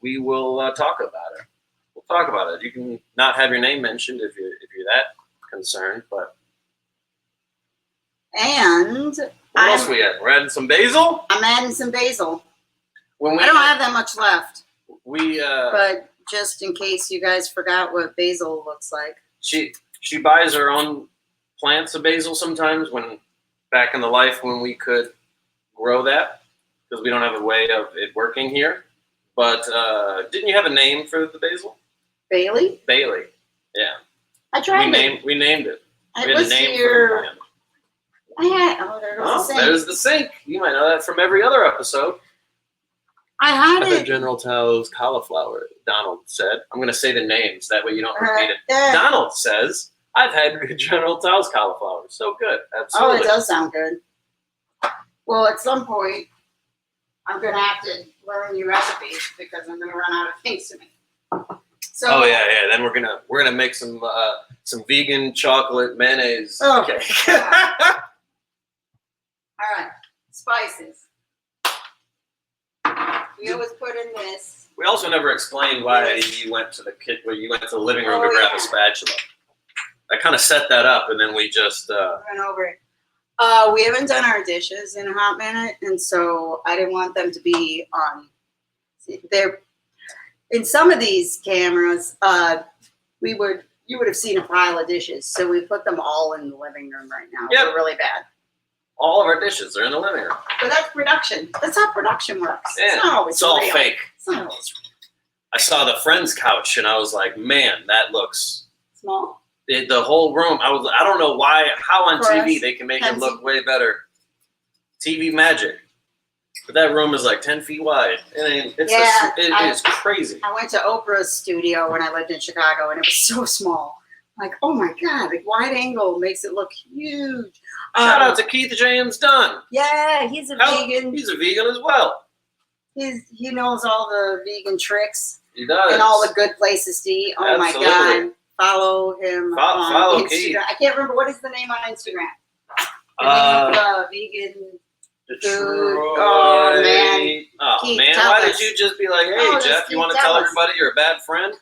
Speaker 1: We will talk about it. We'll talk about it. You can not have your name mentioned if you're that concerned, but.
Speaker 2: And
Speaker 1: what else we add? We're adding some basil.
Speaker 2: I'm adding some basil.
Speaker 1: I
Speaker 2: don't have that much left.
Speaker 1: But
Speaker 2: just in case you guys forgot what basil looks like.
Speaker 1: She buys her own plants of basil sometimes back in the life when we could grow that because we don't have a way of it working here. But didn't you have a name for the basil?
Speaker 2: Bailey?
Speaker 1: Bailey. Yeah.
Speaker 2: I tried
Speaker 1: We named it.
Speaker 2: We
Speaker 1: had a name for the plant.
Speaker 2: There's
Speaker 1: the sink. You might know that from every other episode.
Speaker 2: I had
Speaker 1: it. General Tao's cauliflower, Donald said. I'm going to say the names. That way you don't repeat it. Donald says, I've had General Tao's cauliflower. So good. Absolutely.
Speaker 2: Oh, it does sound good. Well, at some point, I'm going to have to learn new recipes because I'm going to run out of things to make. So,
Speaker 1: yeah. Then we're gonna make some vegan chocolate mayonnaise.
Speaker 2: Okay. All right. Spices. We always put in this.
Speaker 1: We also never explained why you went to the living room to grab a spatula. I kind of set that up, and then we just
Speaker 2: went over it. We haven't done our dishes in a hot minute, and so I didn't want them to be on. They're in some of these cameras. You would have seen a pile of dishes, so we put them all in the living room right now. Yep. They're really bad.
Speaker 1: All of our dishes are in the living room.
Speaker 2: But that's production. That's how production works.
Speaker 1: Yeah. It's all fake.
Speaker 2: It's not always real.
Speaker 1: I saw the friend's couch, and I was like, man, that looks
Speaker 2: small.
Speaker 1: the whole room. I don't know how on TV they can make it look way better. TV magic. But that room is like 10 feet wide. It is crazy.
Speaker 2: I went to Oprah's studio when I lived in Chicago, and it was so small. Like, oh my God, the wide angle makes it look huge.
Speaker 1: Shout out to Keith James Dunn.
Speaker 2: Yeah, he's a vegan.
Speaker 1: He's a vegan as well.
Speaker 2: He knows all the vegan tricks.
Speaker 1: He does.
Speaker 2: And all the good places to eat. Oh my God. Follow him on Instagram. Keith. I can't remember. What is the name on Instagram? Vegan food. Oh, man.
Speaker 1: Oh, Keith, man. Why did you just be like, hey, Jeff, you want to tell everybody you're a bad friend?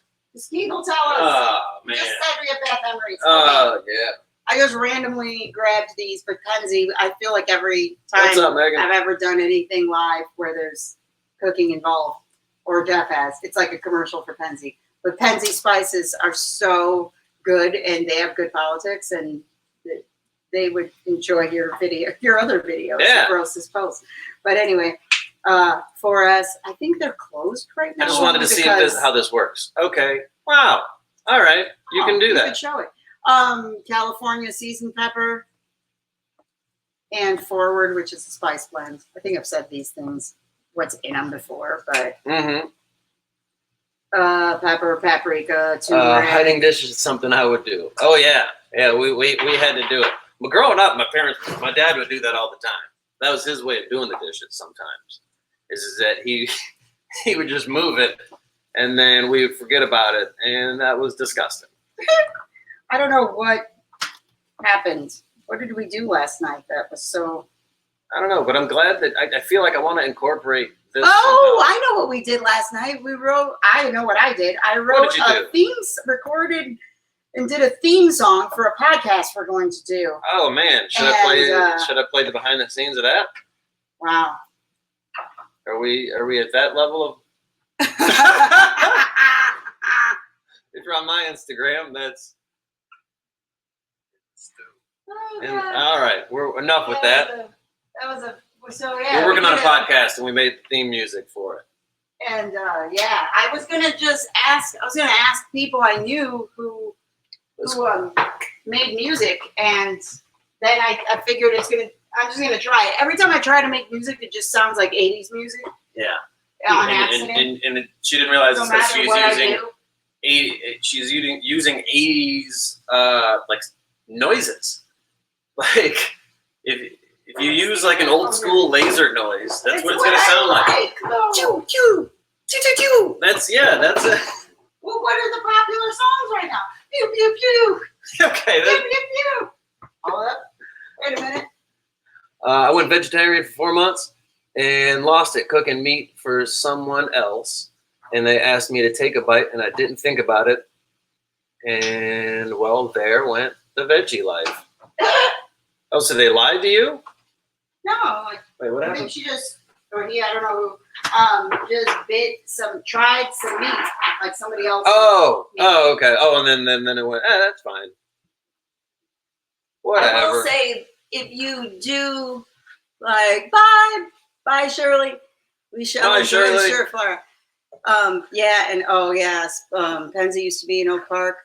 Speaker 2: Keith will tell us.
Speaker 1: Oh, man.
Speaker 2: Just said we have bad memories.
Speaker 1: Oh, yeah.
Speaker 2: I just randomly grabbed these, but Penzi, I feel like every time I've ever done anything live where there's cooking involved, or Jeff has, it's like a commercial for Penzi. But Penzi spices are so good, and they have good politics, and they would enjoy your other videos, Gross's posts. But anyway, for us, I think they're closed right now.
Speaker 1: I just wanted to see how this works. Okay. Wow. All right. You can do that.
Speaker 2: You could show it. California seasoned pepper and Forward, which is a spice blend. I think I've said these things, what's in them before, but pepper, paprika, turmeric.
Speaker 1: Hiding dishes is something I would do. Oh yeah, we had to do it. But growing up, my dad would do that all the time. That was his way of doing the dishes. Sometimes is that he would just move it, and then we would forget about it, and that was disgusting.
Speaker 2: I don't know what happened. What did we do last night that was so...
Speaker 1: I don't know, but I'm glad that I feel like I want to incorporate this.
Speaker 2: Oh, I know what we did last night. I know what I did. I wrote recorded and did a theme song for a podcast we're going to do.
Speaker 1: Oh, man. Should I play the behind the scenes of that?
Speaker 2: Wow.
Speaker 1: Are we at that level of... If you're on my Instagram, that's... all right, we're enough with that. We're working on a podcast, and we made theme music for it.
Speaker 2: And I was gonna ask people I knew who made music, and then I figured I'm just gonna try it. Every time I try to make music, it just sounds like 80s music.
Speaker 1: Yeah.
Speaker 2: On accident.
Speaker 1: And she didn't realize that she's using 80s like noises. Like if you use like an old school laser noise, that's what it's gonna sound like.
Speaker 2: Choo choo choo choo choo.
Speaker 1: That's it.
Speaker 2: Well, what are the popular songs right now? Pew pew pew.
Speaker 1: Okay.
Speaker 2: Pew pew pew. Hold up. Wait a minute.
Speaker 1: I went vegetarian for 4 months and lost it cooking meat for someone else, and they asked me to take a bite, and I didn't think about it, and well, there went the veggie life. Oh, so they lied to you?
Speaker 2: No.
Speaker 1: Wait, what happened?
Speaker 2: I think she just, or he, I don't know who, just tried some meat, like somebody else.
Speaker 1: Oh, okay. Oh, and then it went, that's fine. Whatever.
Speaker 2: I will say, if you do, like, bye, Shirley.
Speaker 1: Bye, Shirley.
Speaker 2: Sureflora. Penzi used to be in Oak Park.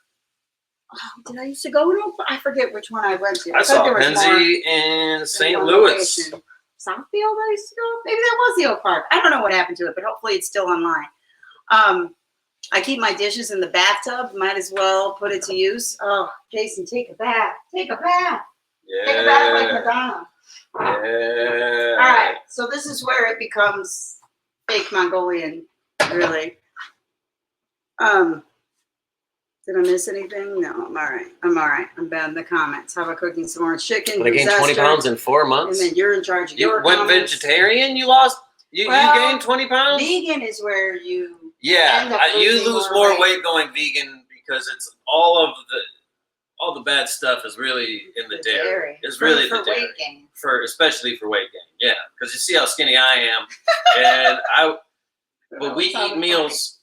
Speaker 2: Oh, did I used to go in Oak Park? I forget which one I went to.
Speaker 1: I saw Penzi in St. Louis.
Speaker 2: Southfield I used to go? Maybe that was the Oak Park. I don't know what happened to it, but hopefully it's still online. I keep my dishes in the bathtub. Might as well put it to use. Oh, Jason, take a bath. Take a bath.
Speaker 1: Yeah.
Speaker 2: Take a bath like Madonna.
Speaker 1: Yeah.
Speaker 2: All right. So this is where it becomes fake Mongolian, really. Did I miss anything? No, I'm all right. I'm bad in the comments. How about cooking some more chicken?
Speaker 1: But I gained 20 pounds in 4 months.
Speaker 2: And then you're in charge of your
Speaker 1: comments. You went vegetarian? You lost? You gained 20 pounds?
Speaker 2: Vegan is where you...
Speaker 1: Yeah, you lose more weight going vegan because it's all the bad stuff is really in the dairy. It's really the dairy.
Speaker 2: Weight gain.
Speaker 1: Especially for weight gain. Yeah, because you see how skinny I am. And we eat meals...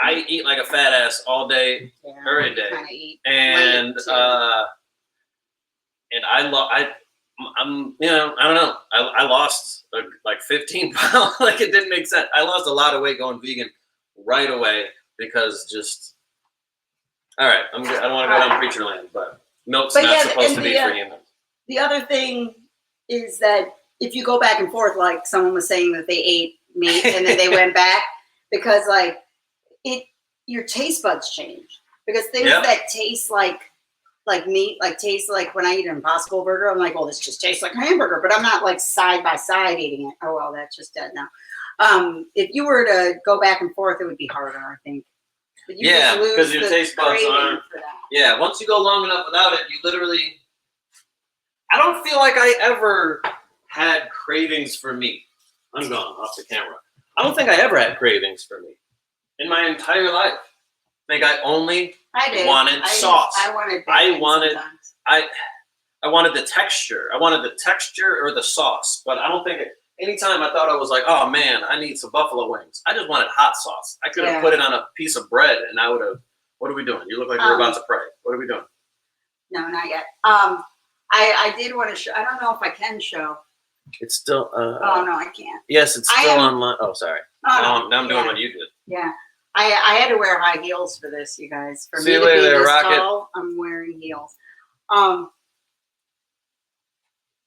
Speaker 1: I eat like a fat ass all day, every day, and I don't know. I lost like 15 pounds. Like it didn't make sense. I lost a lot of weight going vegan right away because All right, I'm good. I don't want to go down preacher land, but milk's not supposed to be for humans.
Speaker 2: The other thing is that if you go back and forth, like someone was saying that they ate meat and then they went back, because like your taste buds change. Because things that taste like meat, like taste like when I eat an Impossible Burger, I'm like, oh, this just tastes like a hamburger, but I'm not like side by side eating it. Oh well, that's just dead now. If you were to go back and forth, it would be harder, I think.
Speaker 1: Yeah, because your taste buds aren't. Yeah, once you go long enough without it, you literally. I don't feel like I ever had cravings for meat. I'm going off the camera. I don't think I ever had cravings for meat in my entire life. I think I only wanted sauce. I wanted the texture. I wanted the texture or the sauce, but I don't think anytime I thought I was like, oh man, I need some buffalo wings. I just wanted hot sauce. I could have put it on a piece of bread and I would have. What are we doing? You look like you're about to pray. What are we doing?
Speaker 2: No, not yet. I did want to show. I don't know if I can show.
Speaker 1: It's still.
Speaker 2: Oh no, I can't.
Speaker 1: Yes, it's still online. Oh, sorry. Now I'm doing what you did.
Speaker 2: Yeah, I had to wear high heels for this, you guys. For
Speaker 1: See
Speaker 2: me
Speaker 1: you
Speaker 2: to be
Speaker 1: later,
Speaker 2: this
Speaker 1: Rocket.
Speaker 2: tall, I'm wearing heels. Oh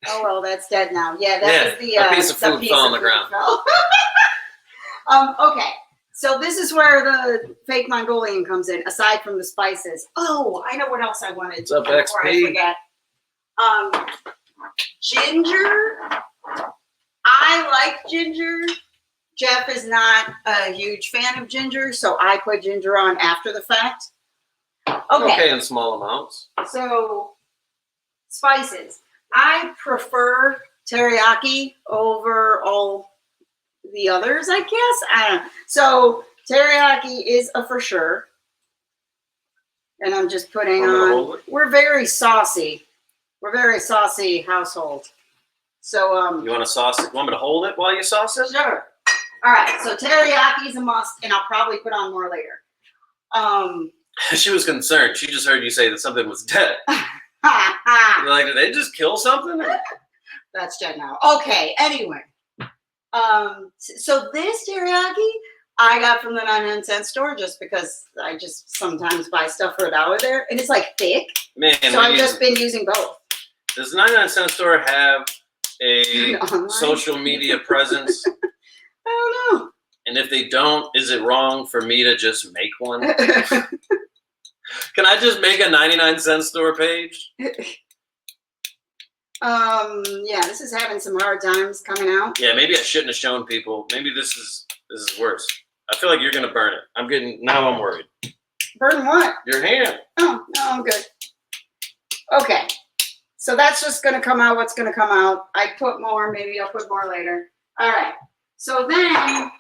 Speaker 2: well, that's dead now. Yeah, that was the
Speaker 1: a piece of food fell on the ground.
Speaker 2: Okay, so this is where the fake Mongolian comes in. Aside from the spices. Oh, I know what else I wanted.
Speaker 1: What's up,
Speaker 2: before
Speaker 1: XP?
Speaker 2: I forget. Ginger. I like ginger. Jeff is not a huge fan of ginger, so I put ginger on after the fact.
Speaker 1: Okay, in small amounts.
Speaker 2: So, spices. I prefer teriyaki over all the others, I guess. I don't know. So, teriyaki is a for sure. And I'm just putting on. We're very saucy. We're a very saucy household. So,
Speaker 1: you want to sauce it? You want me to hold it while you sauce it?
Speaker 2: Sure. All right. So, teriyaki is a must, and I'll probably put on more later.
Speaker 1: She was concerned. She just heard you say that something was dead. You're like, did they just kill something?
Speaker 2: That's dead now. Okay. Anyway. So this teriyaki I got from the 99-cent store just because I just sometimes buy stuff for $1 there, and it's like thick.
Speaker 1: Man,
Speaker 2: so I've just been using both.
Speaker 1: Does the 99-cent store have a social media presence?
Speaker 2: I don't know.
Speaker 1: And if they don't, is it wrong for me to just make one? Can I just make a 99-cent store page?
Speaker 2: Yeah, this is having some hard times coming out.
Speaker 1: Yeah, maybe I shouldn't have shown people. Maybe this is worse. I feel like you're gonna burn it. I'm worried.
Speaker 2: Burn what?
Speaker 1: Your hand.
Speaker 2: Oh, no, I'm good. Okay. So that's just gonna come out what's gonna come out. I put more, maybe I'll put more later. All right. So then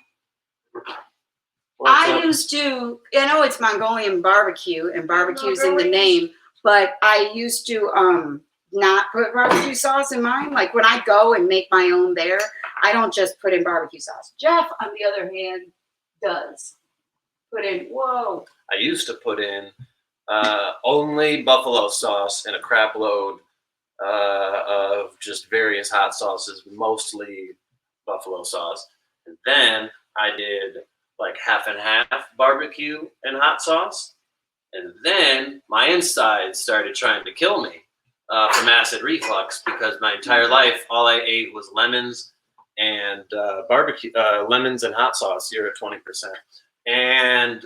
Speaker 2: used to, I know it's Mongolian barbecue and barbecue's in the name, but I used to not put barbecue sauce in mine. Like when I go and make my own there, I don't just put in barbecue sauce. Jeff, on the other hand, does put in, whoa.
Speaker 1: I used to put in only buffalo sauce and a crap load of just various hot sauces, mostly buffalo sauce. And then I did like half and half barbecue and hot sauce. And then my insides started trying to kill me from acid reflux because my entire life, all I ate was lemons and barbecue, lemons and hot sauce. You're at 20%. And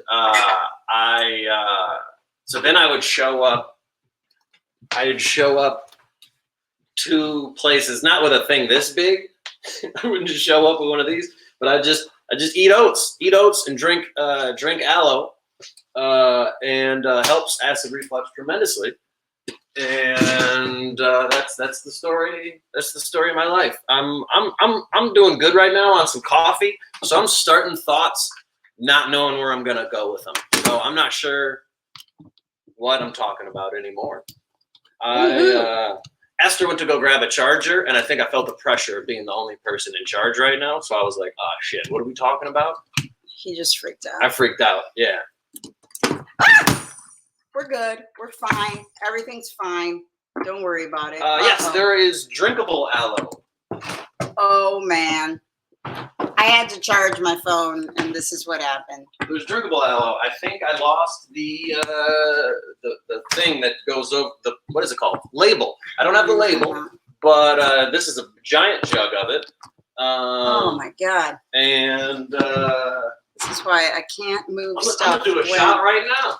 Speaker 1: so then I would show up. I'd show up to places, not with a thing this big. I wouldn't just show up with one of these, but I just eat oats and drink aloe, and helps acid reflux tremendously. And that's the story. That's the story of my life. I'm doing good right now on some coffee, so I'm starting thoughts, not knowing where I'm gonna go with them. So I'm not sure what I'm talking about anymore. Esther went to go grab a charger, and I think I felt the pressure of being the only person in charge right now. So I was like, oh, shit, what are we talking about?
Speaker 2: He just freaked out.
Speaker 1: I freaked out, yeah.
Speaker 2: We're good. We're fine. Everything's fine. Don't worry about it.
Speaker 1: Yes, there is drinkable aloe.
Speaker 2: Oh, man. I had to charge my phone, and this is what happened.
Speaker 1: There's drinkable aloe. I think I lost the thing that goes over the, what is it called? Label. I don't have the label, but this is a giant jug of it.
Speaker 2: Oh my God.
Speaker 1: And
Speaker 2: this is why I can't move stuff.
Speaker 1: I'm gonna do a shot right now.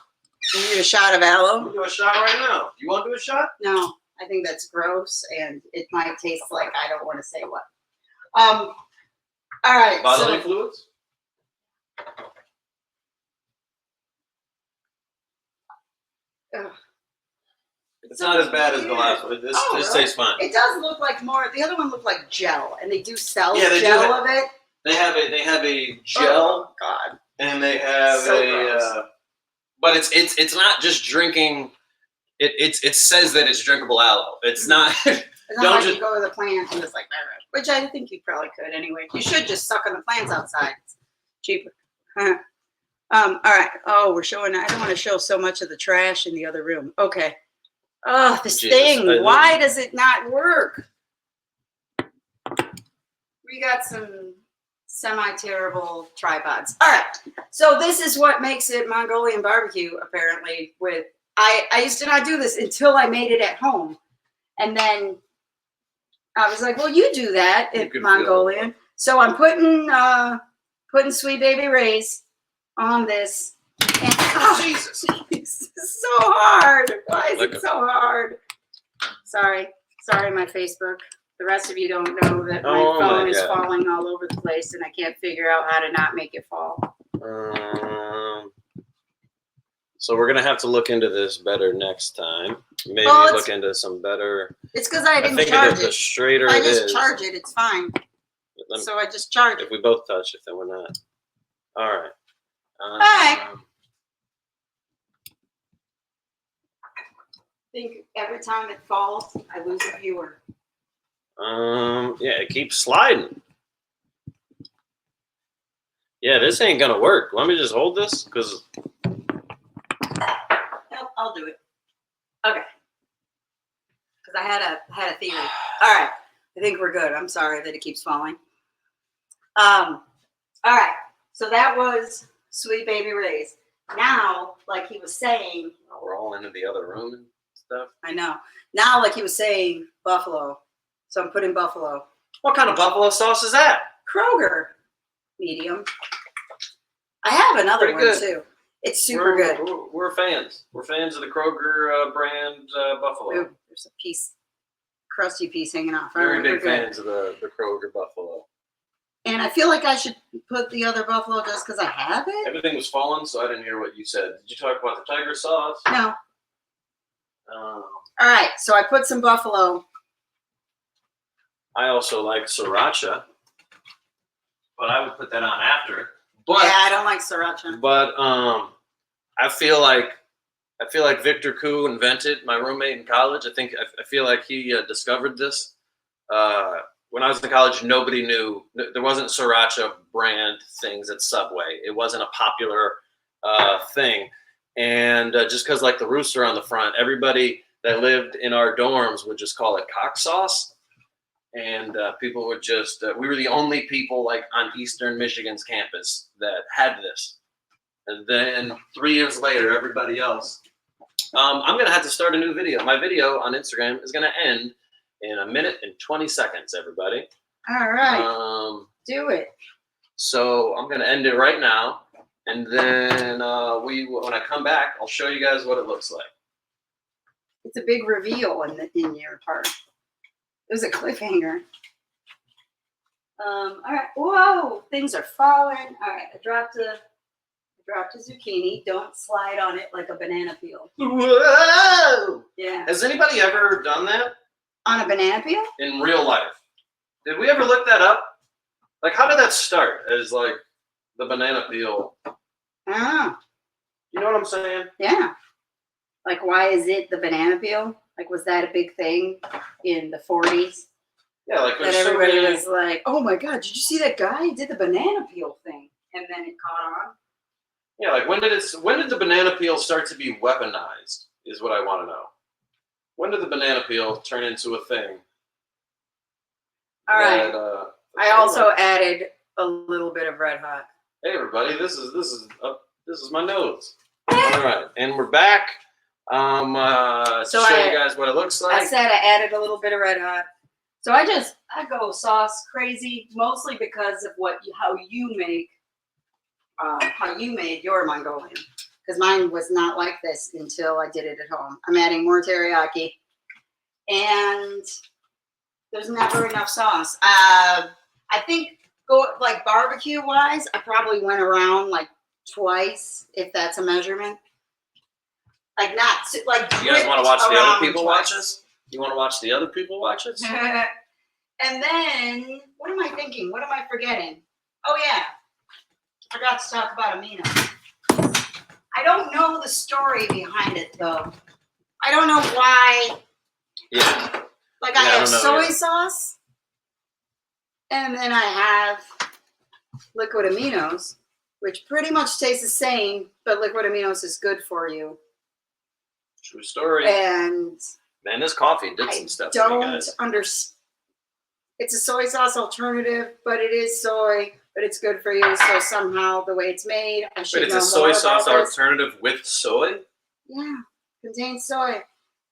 Speaker 2: You need a shot of aloe?
Speaker 1: I'm gonna do a shot right now. You want to do a shot?
Speaker 2: No, I think that's gross, and it might taste like I don't want to say what. All right.
Speaker 1: Bodily fluids?
Speaker 2: Ugh.
Speaker 1: It's not as bad as the last one. This
Speaker 2: really?
Speaker 1: tastes fine.
Speaker 2: It does look like more. The other one looked like gel, and they do sell
Speaker 1: they
Speaker 2: gel of it.
Speaker 1: They have a gel.
Speaker 2: Oh God.
Speaker 1: And they have but it's not just drinking. It says that it's drinkable aloe. It's not.
Speaker 2: It's not like you go to the plant and it's like, which I think you probably could anyway. You should just suck on the plants outside. It's cheaper. All right. Oh, we're showing. I don't want to show so much of the trash in the other room. Okay. Oh, this thing. Why does it not work? We got some semi-terrible tripods. All right. So this is what makes it Mongolian barbecue, apparently. I used to not do this until I made it at home. And then I was like, well, you do that in Mongolian. So I'm putting Sweet Baby Ray's on this. And,
Speaker 1: Jesus.
Speaker 2: This is so hard. Why is it so hard? Sorry, my Facebook. The rest of you don't know that my phone is falling all over the place, and I can't figure out how to not make it fall.
Speaker 1: So we're gonna have to look into this better next time. Maybe look into some better.
Speaker 2: It's because I didn't charge it.
Speaker 1: The straighter
Speaker 2: I just charge it. It's fine. So I just charge it.
Speaker 1: If we both touch it, then we're not. All right.
Speaker 2: All right. I think every time it falls, I lose a viewer.
Speaker 1: Yeah, it keeps sliding. Yeah, this ain't gonna work. Let me just hold this, because.
Speaker 2: Nope, I'll do it. Okay. Because I had a theory. All right. I think we're good. I'm sorry that it keeps falling. All right. So that was Sweet Baby Ray's. Now, like he was saying.
Speaker 1: Oh, we're all into the other room and stuff.
Speaker 2: I know. Now, like he was saying, buffalo. So I'm putting buffalo.
Speaker 1: What kind of buffalo sauce is that?
Speaker 2: Kroger. Medium. I have another one too. It's super good.
Speaker 1: We're fans. We're fans of the Kroger brand buffalo.
Speaker 2: Ooh, there's a piece, crusty piece hanging off.
Speaker 1: Very big fans of the Kroger buffalo.
Speaker 2: And I feel like I should put the other buffalo just because I have it.
Speaker 1: Everything was falling, so I didn't hear what you said. Did you talk about the tiger sauce?
Speaker 2: No. All right, so I put some buffalo.
Speaker 1: I also like sriracha, but I would put that on after. But,
Speaker 2: yeah, I don't like sriracha.
Speaker 1: But I feel like Victor Koo invented, my roommate in college. I feel like he discovered this. When I was in college, nobody knew. There wasn't sriracha brand things at Subway. It wasn't a popular thing. And just because like the rooster on the front, everybody that lived in our dorms would just call it cock sauce. And people would just, we were the only people like on Eastern Michigan's campus that had this. And then 3 years later, everybody else. I'm going to have to start a new video. My video on Instagram is going to end in 1 minute and 20 seconds, everybody.
Speaker 2: All right. Do it.
Speaker 1: So I'm going to end it right now. And then when I come back, I'll show you guys what it looks like.
Speaker 2: It's a big reveal in your part. It was a cliffhanger. All right. Whoa, things are falling. All right, I dropped a zucchini. Don't slide on it like a banana peel.
Speaker 1: Whoa!
Speaker 2: Yeah.
Speaker 1: Has anybody ever done that?
Speaker 2: On a banana peel?
Speaker 1: In real life. Did we ever look that up? Like, how did that start as like the banana peel?
Speaker 2: Ah.
Speaker 1: You know what I'm saying?
Speaker 2: Yeah. Like, why is it the banana peel? Like, was that a big thing in the 40s?
Speaker 1: Yeah, like
Speaker 2: that everybody was like, "Oh my God, did you see that guy? He did the banana peel thing," and then it caught on.
Speaker 1: Yeah, like when did the banana peel start to be weaponized? Is what I want to know. When did the banana peel turn into a thing?
Speaker 2: All right. I also added a little bit of Red Hot.
Speaker 1: Hey everybody, this is my nose. All right, and we're back. To show you guys what it looks like.
Speaker 2: I said I added a little bit of Red Hot. So I go sauce crazy, mostly because of how you made your Mongolian. Because mine was not like this until I did it at home. I'm adding more teriyaki, and there's never enough sauce. I think like barbecue wise, I probably went around like twice, if that's a measurement. Like not like.
Speaker 1: You guys want to watch the other people watch us? You want to watch the other people watch us?
Speaker 2: And then what am I thinking? What am I forgetting? Oh yeah, I forgot to talk about amino. I don't know the story behind it though. I don't know why.
Speaker 1: Yeah.
Speaker 2: Like I have soy sauce, and then I have liquid aminos, which pretty much taste the same, but liquid aminos is good for you.
Speaker 1: True story.
Speaker 2: And
Speaker 1: man, this coffee did some stuff.
Speaker 2: I don't understand. It's a soy sauce alternative, but it is soy. But it's good for you. So somehow the way it's made, I should know more about this.
Speaker 1: But it's a soy sauce alternative with soy?
Speaker 2: Yeah, contains soy,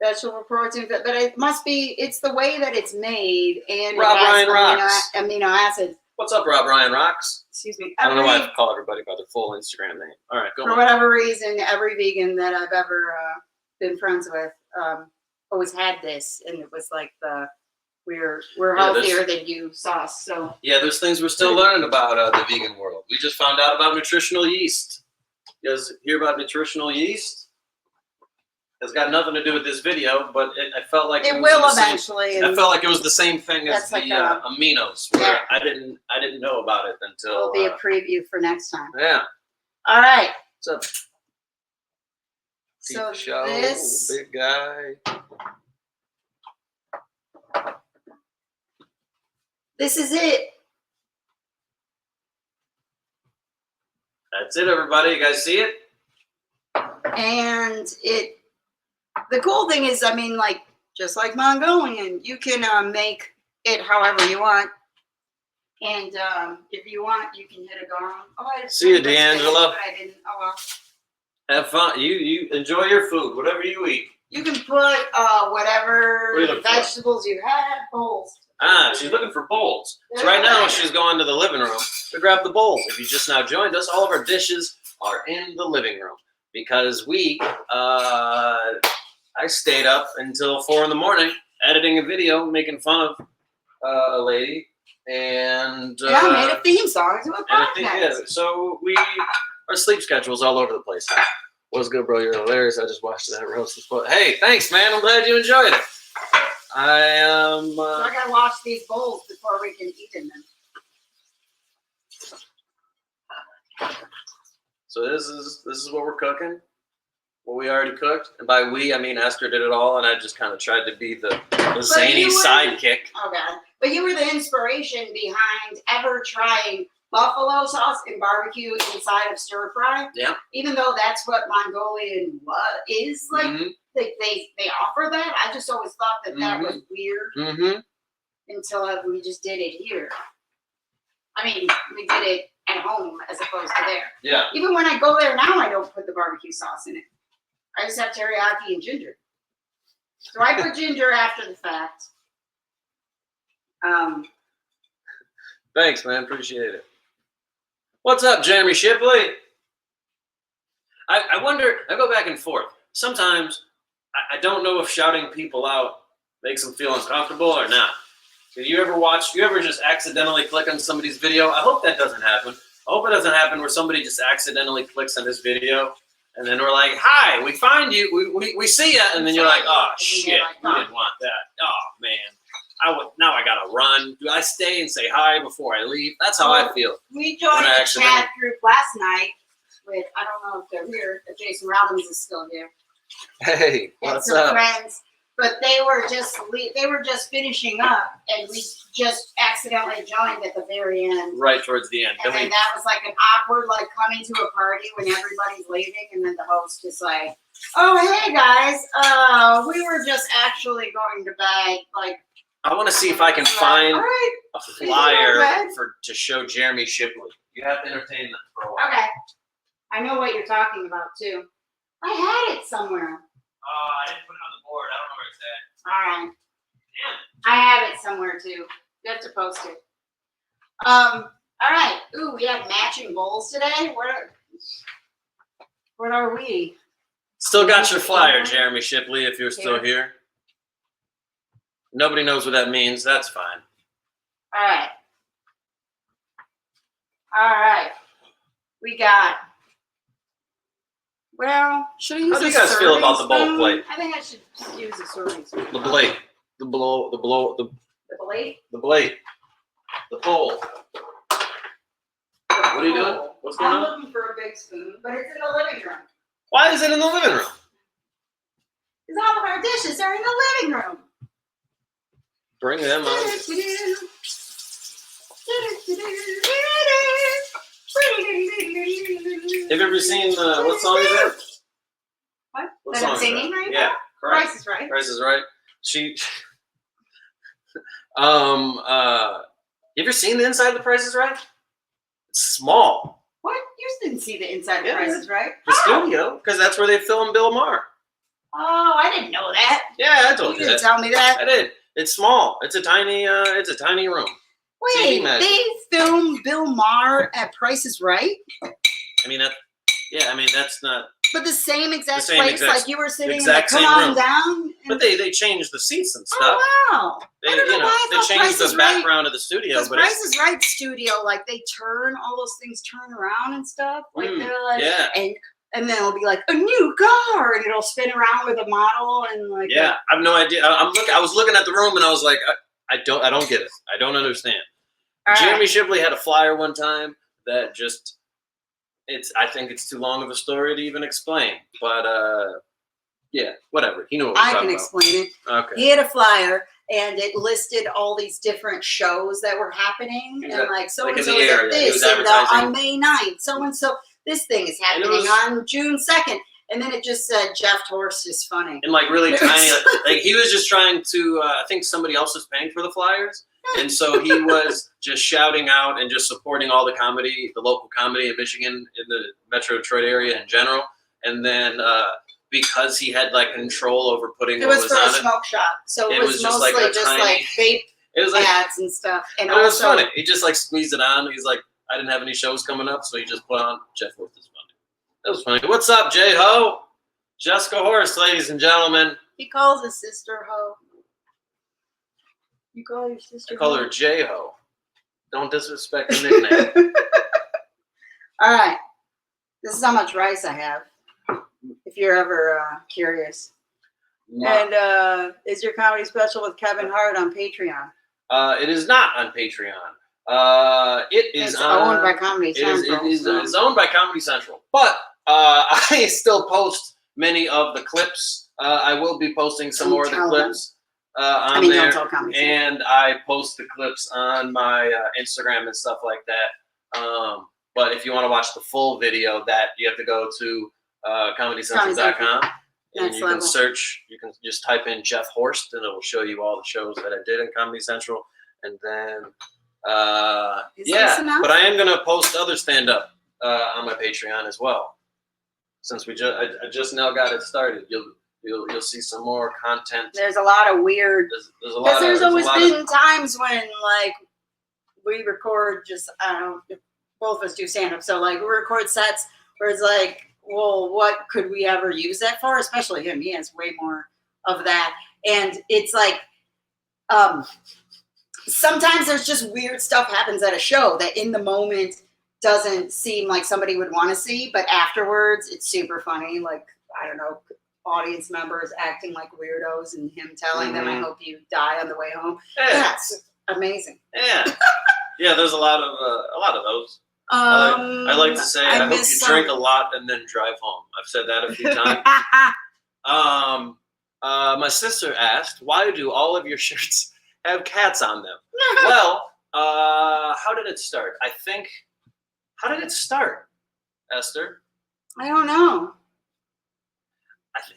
Speaker 2: vegetable protein. But it must be. It's the way that it's made, and
Speaker 1: Rob Ryan Rocks.
Speaker 2: Amino acids.
Speaker 1: What's up, Rob Ryan Rocks?
Speaker 2: Excuse me.
Speaker 1: I don't know why I call everybody by their full Instagram name. All right, go on.
Speaker 2: For whatever reason, every vegan that I've ever been friends with always had this, and it was like we're healthier than you sauce. So
Speaker 1: yeah, there's things we're still learning about the vegan world. We just found out about nutritional yeast. You guys hear about nutritional yeast? It's got nothing to do with this video, but I felt like
Speaker 2: it will eventually.
Speaker 1: I felt like it was the same thing as the aminos, where I didn't know about it until.
Speaker 2: It'll be a preview for next time.
Speaker 1: Yeah.
Speaker 2: All right.
Speaker 1: What's up?
Speaker 2: So
Speaker 1: show,
Speaker 2: this
Speaker 1: big guy.
Speaker 2: This is it.
Speaker 1: That's it, everybody. You guys see it?
Speaker 2: And the cool thing is, I mean, like, just like Mongolian, you can make it however you want. And if you want, you can hit a gong. Oh,
Speaker 1: see you, D'Angelo.
Speaker 2: But I didn't. Oh, well.
Speaker 1: Have fun. You enjoy your food, whatever you eat.
Speaker 2: You can put whatever vegetables you have, bowls.
Speaker 1: She's looking for bowls. So right now she's going to the living room to grab the bowls. If you just now joined us, all of our dishes are in the living room because I stayed up until 4 a.m. editing a video, making fun of a lady, and
Speaker 2: I made a theme song to a podcast.
Speaker 1: So our sleep schedule's all over the place now. What's good, bro? You're hilarious. I just watched that roast. Hey, thanks, man. I'm glad you enjoyed it.
Speaker 2: So I gotta wash these bowls before we can eat in them.
Speaker 1: So this is what we're cooking. What we already cooked, and by we I mean Esther did it all, and I just kind of tried to be the zany sidekick.
Speaker 2: Oh God! But you were the inspiration behind ever trying buffalo sauce and barbecue inside of stir fry.
Speaker 1: Yeah.
Speaker 2: Even though that's what Mongolian is like. Mm-hmm. They offer that. I just always thought that was weird until we just did it here. I mean, we did it at home as opposed to there.
Speaker 1: Yeah.
Speaker 2: Even when I go there now, I don't put the barbecue sauce in it. I just have teriyaki and ginger. So I put ginger after the fact.
Speaker 1: Thanks, man. Appreciate it. What's up, Jeremy Shipley? I wonder. I go back and forth. Sometimes I don't know if shouting people out makes them feel uncomfortable or not. Did you ever just accidentally click on somebody's video? I hope that doesn't happen. I hope it doesn't happen where somebody just accidentally clicks on this video and then we're like, hi, we find you, we see you, and then you're like, oh shit, we didn't want that. Oh man, now I gotta run. Do I stay and say hi before I leave? That's how I feel.
Speaker 2: We joined a chat group last night with, I don't know if they're here, if Jason Robbins is still here.
Speaker 1: Hey, what's up?
Speaker 2: Friends, but they were just finishing up, and we just accidentally joined at the very end.
Speaker 1: Right towards the end.
Speaker 2: And then that was like an awkward, like coming to a party when everybody's leaving, and then the host is like, "Oh, hey guys, we were just actually going to bed, like
Speaker 1: I want to see if I can find
Speaker 2: right.
Speaker 1: a flyer to show Jeremy Shipley. You have to entertain them for a while.
Speaker 2: Okay. I know what you're talking about too. I had it somewhere.
Speaker 1: I didn't put it on the board. I don't know where it's at.
Speaker 2: All right.
Speaker 1: Damn.
Speaker 2: I have it somewhere too. You have to post it. All right. Ooh, we have matching bowls today. What are we?
Speaker 1: Still got your flyer, Jeremy Shipley, if you're still here. Nobody knows what that means. That's fine.
Speaker 2: All right. All right. We got. Well, should I use
Speaker 1: How do you guys feel about the bowl plate?
Speaker 2: I think I should use a serving spoon.
Speaker 1: The blade. The blade. The blade. The bowl. What are you doing? What's going on?
Speaker 2: I'm looking for a big spoon, but it's in the living room.
Speaker 1: Why is it in the living room?
Speaker 2: Because all of our dishes are in the living room.
Speaker 1: Bring them on. Have you ever seen what song is that?
Speaker 2: What that I'm singing right now?
Speaker 1: Yeah, correct.
Speaker 2: Price is Right.
Speaker 1: Price is Right. You ever seen the inside of the Price is Right? It's small.
Speaker 2: What? You didn't see the inside of Price is Right?
Speaker 1: The studio, because that's where they filmed Bill Maher.
Speaker 2: Oh, I didn't know that.
Speaker 1: Yeah, I told you that.
Speaker 2: You didn't tell me that.
Speaker 1: I did. It's small. It's a tiny room.
Speaker 2: Wait, they filmed Bill Maher at Price is Right?
Speaker 1: I mean, that's not.
Speaker 2: But the same exact place, like you were sitting,
Speaker 1: exact
Speaker 2: like,
Speaker 1: same
Speaker 2: come on
Speaker 1: room.
Speaker 2: down.
Speaker 1: But they changed the seats and stuff.
Speaker 2: Oh wow!
Speaker 1: They changed the background of the studio.
Speaker 2: Because Price is Right studio, like they turn all those things turn around and stuff. Like they're like, and then it'll be like a new car, and it'll spin around with a model and like.
Speaker 1: Yeah, I have no idea. I was looking at the room and I was like, I don't get it. I don't understand. Jeremy Shipley had a flyer one time that just. I think it's too long of a story to even explain, but yeah, whatever. He knew what we were talking about. I can explain it. Okay.
Speaker 2: He had a flyer, and it listed all these different shows that were happening, and like so and so is at this, and on May 9th, so and so this thing is happening on June 2nd, and then it just said Jeff Horste is funny,
Speaker 1: and like really tiny. Like he was just trying to. I think somebody else was paying for the flyers. And so he was just shouting out and just supporting all the local comedy in Michigan, in the Metro Detroit area in general. And then because he had like control over putting what was on it. It was for a smoke shop. So it was mostly just like vape ads and stuff. And it was funny. He just like squeezed it on. He's like, I didn't have any shows coming up, so he just put on Jeff Horst is funny. That was funny. What's up, J-Ho? Jessica Horst, ladies and gentlemen.
Speaker 2: He calls his sister Ho. You call your sister?
Speaker 1: I call her J-Ho. Don't disrespect the nickname.
Speaker 2: All right. This is how much rice I have, if you're ever curious. Wow. And is your comedy special with Kevin Hart on Patreon?
Speaker 1: It is not on Patreon. It's owned by Comedy Central. It's owned by Comedy Central. But I still post many of the clips. I will be posting some more of the clips. On there, and I post the clips on my Instagram and stuff like that. But if you want to watch the full video, that you have to go to comedycentral.com and you can search. You can just type in Jeff Horst, and it will show you all the shows that I did in Comedy Central. And then, but I am gonna post other stand-up on my Patreon as well. Since I just now got it started, You'll see some more content.
Speaker 2: There's a lot of weird. There's always been times when like we record just both of us do stand up, so like we record sets where it's like, well, what could we ever use that for? Especially him, he has way more of that, and it's like sometimes there's just weird stuff happens at a show that in the moment doesn't seem like somebody would want to see, but afterwards it's super funny. Like I don't know. Audience members acting like weirdos and him telling them, I hope you die on the way home. Yeah. That's amazing.
Speaker 1: Yeah. Yeah, there's a lot of those. I like to say, I hope you drink a lot and then drive home. I've said that a few times. My sister asked, why do all of your shirts have cats on them? Well, how did it start? How did it start, Esther?
Speaker 2: I don't know.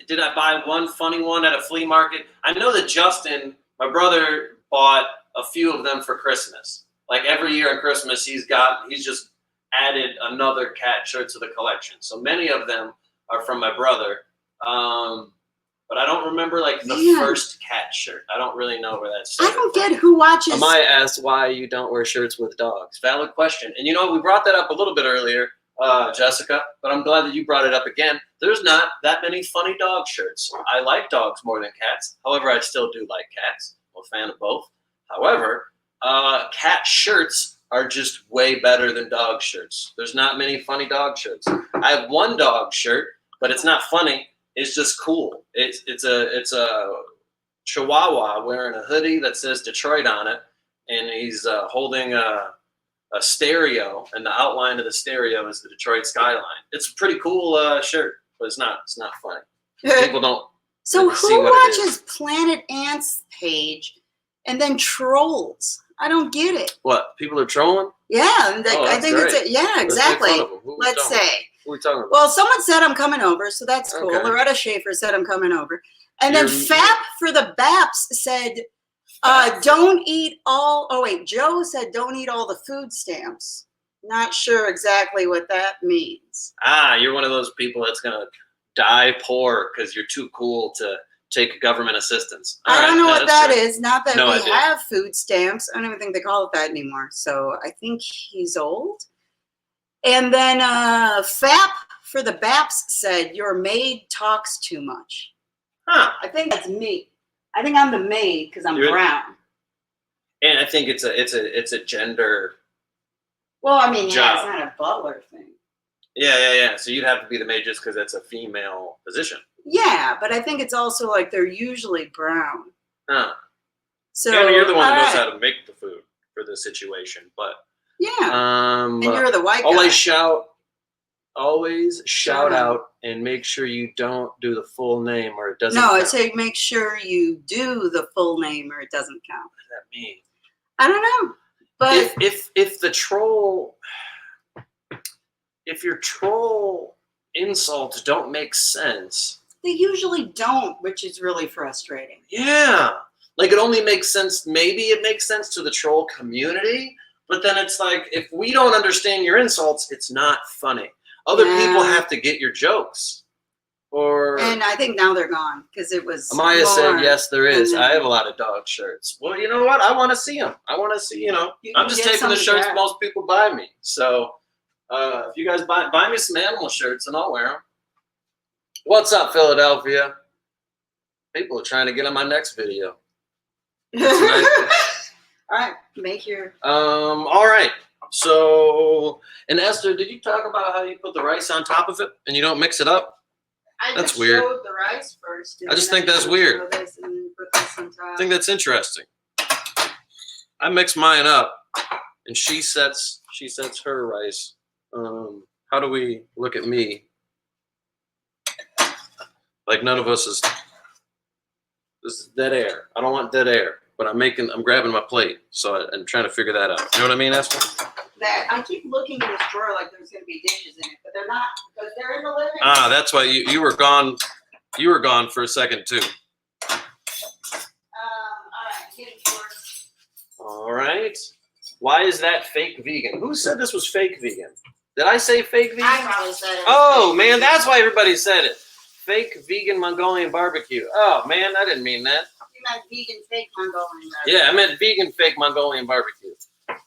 Speaker 1: Did I buy one funny one at a flea market? I know that Justin, my brother, bought a few of them for Christmas. Like every year on Christmas, he's just added another cat shirt to the collection. So many of them are from my brother. But I don't remember like the first cat shirt. I don't really know where that's.
Speaker 2: I don't get who watches.
Speaker 1: Amaya asked why you don't wear shirts with dogs. Valid question. And you know, we brought that up a little bit earlier, Jessica, but I'm glad that you brought it up again. There's not that many funny dog shirts. I like dogs more than cats. However, I still do like cats. I'm a fan of both. However, cat shirts are just way better than dog shirts. There's not many funny dog shirts. I have one dog shirt, but it's not funny. It's just cool. It's a Chihuahua wearing a hoodie that says Detroit on it, and he's holding a stereo, and the outline of the stereo is the Detroit skyline. It's a pretty cool shirt, but it's not funny. People don't.
Speaker 2: So who watches Planet Ants page and then trolls? I don't get it.
Speaker 1: What, people are trolling?
Speaker 2: Yeah, I think
Speaker 1: great.
Speaker 2: Exactly. Let's say.
Speaker 1: What are we talking about?
Speaker 2: Well, someone said I'm coming over, so that's cool.
Speaker 1: Okay.
Speaker 2: Loretta Schaefer said I'm coming over. And then Fap for the Baps said, don't eat all, Joe said don't eat all the food stamps. Not sure exactly what that means.
Speaker 1: You're one of those people that's going to die poor because you're too cool to take government assistance.
Speaker 2: I don't know what that is. Not that
Speaker 1: No
Speaker 2: we
Speaker 1: idea.
Speaker 2: have food stamps. I don't even think they call it that anymore. So I think he's old. And then Fap for the Baps said, your maid talks too much.
Speaker 1: Huh.
Speaker 2: I think that's me. I think I'm the maid because I'm brown.
Speaker 1: And I think it's a gender.
Speaker 2: Well, I mean,
Speaker 1: job.
Speaker 2: It's not a butler thing.
Speaker 1: Yeah. So you'd have to be the maid just because that's a female position.
Speaker 2: Yeah, but I think it's also like they're usually brown.
Speaker 1: Huh.
Speaker 2: So
Speaker 1: Yeah, I mean, you're the one that knows how to make the food for the situation, but.
Speaker 2: Yeah. And you're the white guy.
Speaker 1: Always shout out and make sure you don't do the full name or it doesn't count.
Speaker 2: I say make sure you do the full name or it doesn't count.
Speaker 1: What does that mean?
Speaker 2: I don't know. But
Speaker 1: if the troll, if your troll insults don't make sense.
Speaker 2: They usually don't, which is really frustrating.
Speaker 1: Yeah. Like it only makes sense, maybe it makes sense to the troll community, but then it's like, if we don't understand your insults, it's not funny. Other people have to get your jokes. And
Speaker 2: I think now they're gone because it was.
Speaker 1: Amaya said, yes, there is. I have a lot of dog shirts. Well, you know what? I want to see them. I want to see, I'm just taking the shirts most people buy me. So if you guys buy me some animal shirts and I'll wear them. What's up, Philadelphia? People are trying to get on my next video.
Speaker 2: All right, make your.
Speaker 1: All right. So, and Esther, did you talk about how you put the rice on top of it and you don't mix it up? That's weird.
Speaker 2: Showed the rice first.
Speaker 1: I just think that's weird. I think that's interesting. I mix mine up, and she sets her rice. How do we look at me? Like none of us is. This is dead air. I don't want dead air. But I'm grabbing my plate, so I'm trying to figure that out. You know what I mean, Esther?
Speaker 2: That I keep looking in this drawer like there's going to be dishes in it, but they're not because they're in the living room.
Speaker 1: That's why you were gone. You were gone for a second too.
Speaker 2: All right, get it yours.
Speaker 1: All right. Why is that fake vegan? Who said this was fake vegan? Did I say fake vegan?
Speaker 2: I probably said it.
Speaker 1: Oh man, that's why everybody said it. Fake vegan Mongolian barbecue. Oh man, I didn't mean that.
Speaker 2: You meant vegan fake Mongolian barbecue.
Speaker 1: Yeah, I meant vegan fake Mongolian barbecue.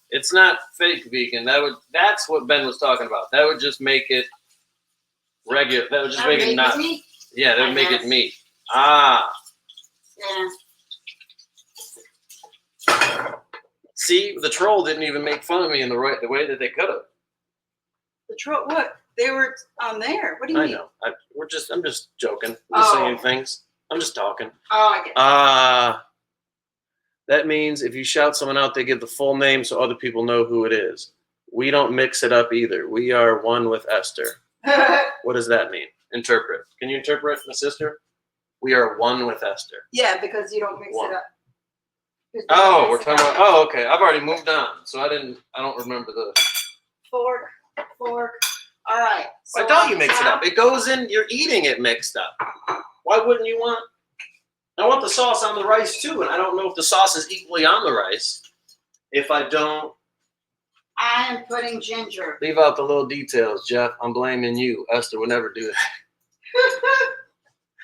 Speaker 1: It's not fake vegan. That's what Ben was talking about. That would just make it regular. That would just make it not.
Speaker 2: Meat?
Speaker 1: Yeah, that would make it meat. Ah.
Speaker 2: Yeah.
Speaker 1: See, the troll didn't even make fun of me in the way that they could have.
Speaker 2: The troll? What? They were on there. What do you mean?
Speaker 1: I know. I'm just joking. I'm just saying things. I'm just talking.
Speaker 2: Oh, I get it.
Speaker 1: That means if you shout someone out, they give the full name so other people know who it is. We don't mix it up either. We are one with Esther. What does that mean? Interpret. Can you interpret, my sister? We are one with Esther.
Speaker 2: Yeah, because you don't mix it up.
Speaker 1: Oh, we're talking about. Oh, okay. I've already moved on, so I don't remember the
Speaker 2: fork. All right.
Speaker 1: So why don't you mix it up? It goes in. You're eating it mixed up. Why wouldn't you want? I want the sauce on the rice too, and I don't know if the sauce is equally on the rice. If I don't,
Speaker 2: I am putting ginger.
Speaker 1: Leave out the little details, Jeff. I'm blaming you. Esther would never do that.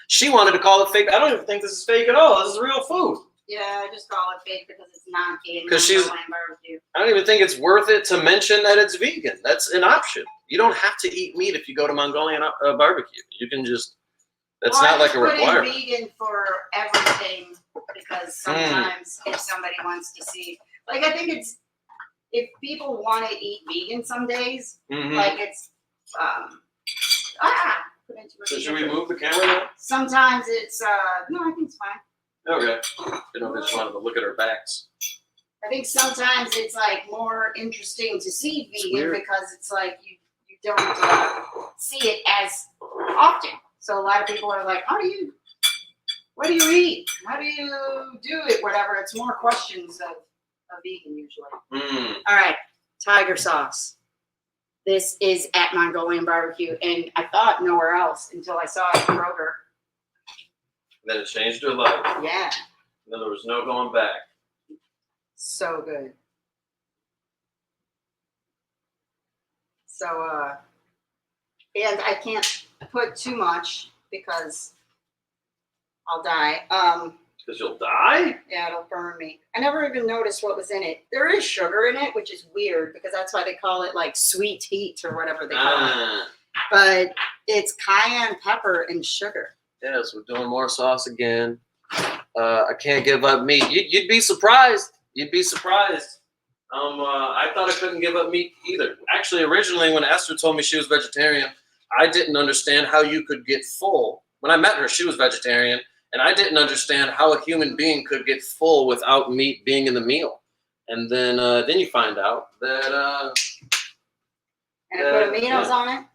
Speaker 1: She wanted to call it fake. I don't even think this is fake at all. This is real food.
Speaker 2: Yeah, I just call it fake because it's not vegan.
Speaker 1: Because
Speaker 2: barbecue.
Speaker 1: I don't even think it's worth it to mention that it's vegan. That's an option. You don't have to eat meat if you go to Mongolian barbecue. You can just. That's not like a requirement.
Speaker 2: Vegan for everything because sometimes if somebody wants to see, like I think it's if people want to eat vegan some days, like it's
Speaker 1: So should we move the camera now?
Speaker 2: Sometimes it's no, I think it's fine.
Speaker 1: Okay. You know, they just wanted to look at our backs.
Speaker 2: I think sometimes it's like more interesting to see vegan because it's like you don't see it as often. So a lot of people are like, what do you eat? How do you do it? Whatever. It's more questions of vegan usually. All right. Tiger sauce. This is at Mongolian BBQ, and I thought nowhere else until I saw it at Kroger.
Speaker 1: Then it changed her life.
Speaker 2: Yeah.
Speaker 1: And then there was no going back.
Speaker 2: So good. So, and I can't put too much because I'll die.
Speaker 1: Because you'll die?
Speaker 2: Yeah, it'll burn me. I never even noticed what was in it. There is sugar in it, which is weird because that's why they call it like sweet heat or whatever they call it. But it's cayenne pepper and sugar.
Speaker 1: Yes, we're doing more sauce again. I can't give up meat. You'd be surprised. You'd be surprised. I thought I couldn't give up meat either. Actually, originally when Esther told me she was vegetarian, I didn't understand how you could get full. When I met her, she was vegetarian, and I didn't understand how a human being could get full without meat being in the meal. And then you find out that
Speaker 2: and put aminos on it.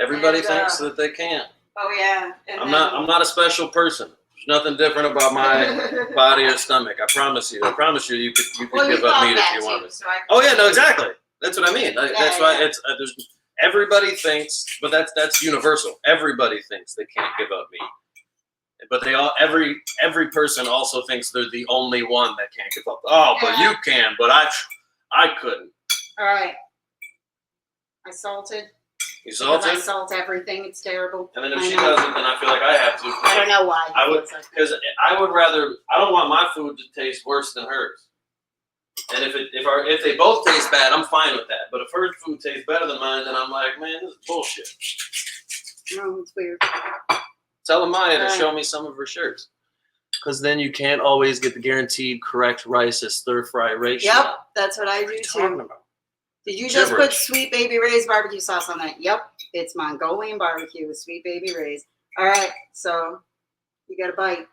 Speaker 1: Everybody thinks that they can't.
Speaker 2: Oh yeah.
Speaker 1: I'm not a special person. There's nothing different about my body or stomach. I promise you. I promise you. You could give up meat if you wanted. So oh yeah, no, exactly. That's what I mean. That's why it's there's everybody thinks, but that's universal. Everybody thinks they can't give up meat, but every person also thinks they're the only one that can't give up. Oh, but you can, but I couldn't.
Speaker 2: All right. I salted.
Speaker 1: You salted?
Speaker 2: I salt everything. It's terrible.
Speaker 1: And then if she doesn't, then I feel like I have to.
Speaker 2: I don't know why.
Speaker 1: I would, because I would rather. I don't want my food to taste worse than hers. And if they both taste bad, I'm fine with that. But if her food tastes better than mine, then I'm like, man, this is bullshit.
Speaker 2: No, it's weird.
Speaker 1: Tell Amaya to show me some of her shirts. Because then you can't always get the guaranteed correct rice as stir-fry ratio.
Speaker 2: Yep, that's what I do too. Did you just put Sweet Baby Ray's barbecue sauce on that? Yep, it's Mongolian barbecue with Sweet Baby Ray's. All right, so you got a bite.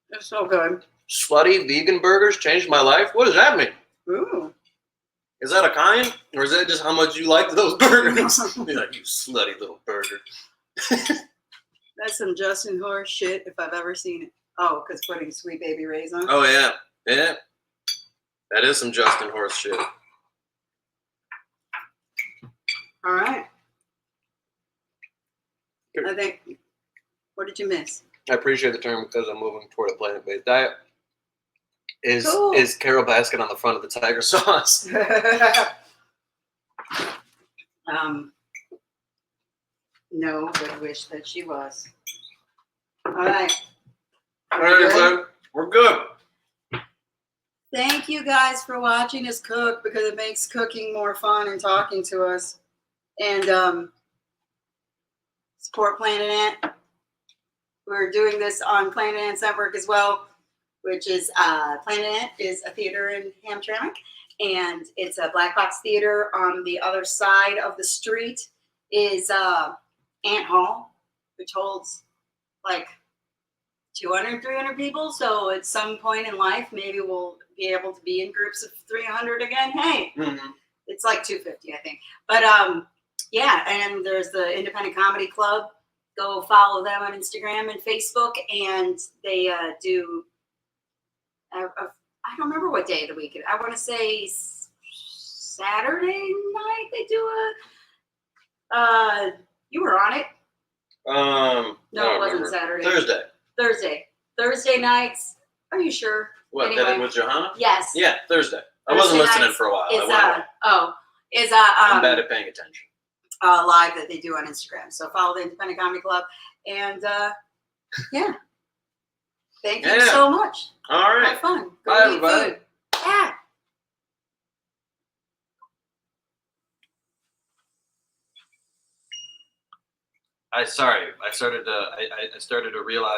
Speaker 2: It's so good.
Speaker 1: Slutty vegan burgers changed my life? What does that mean?
Speaker 2: Ooh.
Speaker 1: Is that a kind? Or is that just how much you like those burgers? Be like, you slutty little burger.
Speaker 2: That's some Justin Horse shit if I've ever seen it. Oh, because putting Sweet Baby Ray's on?
Speaker 1: Oh, yeah. Yeah. That is some Justin Horse shit.
Speaker 2: All right. I think, what did you miss?
Speaker 1: I appreciate the term because I'm moving toward a plant-based diet. Is Carol Baskin on the front of the tiger sauce?
Speaker 2: No, but I wish that she was. All right.
Speaker 1: All right, so we're good.
Speaker 2: Thank you guys for watching us cook because it makes cooking more fun and talking to us. And support Planet Ant. We're doing this on Planet Ant's network as well, which is Planet Ant is a theater in Hamtramck, and it's a black box theater. On the other side of the street is Ant Hall, which holds like 200, 300 people. So at some point in life, maybe we'll be able to be in groups of 300 again. Hey, it's like 250, I think. But yeah, and there's the Independent Comedy Club. Go follow them on Instagram and Facebook, and they do. I don't remember what day of the week. I want to say Saturday night. They do You were on it.
Speaker 1: No,
Speaker 2: it wasn't Saturday. Thursday nights. Are you sure?
Speaker 1: What? Anyway. That in with Johanna?
Speaker 2: Yes.
Speaker 1: Yeah, Thursday. I wasn't listening for a while. I'm bad at paying attention.
Speaker 2: Live that they do on Instagram. So follow the Independent Comedy Club, and yeah. Thank you so much.
Speaker 1: All right.
Speaker 2: Have fun. Go
Speaker 1: Bye, everybody.
Speaker 2: Food. Yeah.
Speaker 1: I started to realize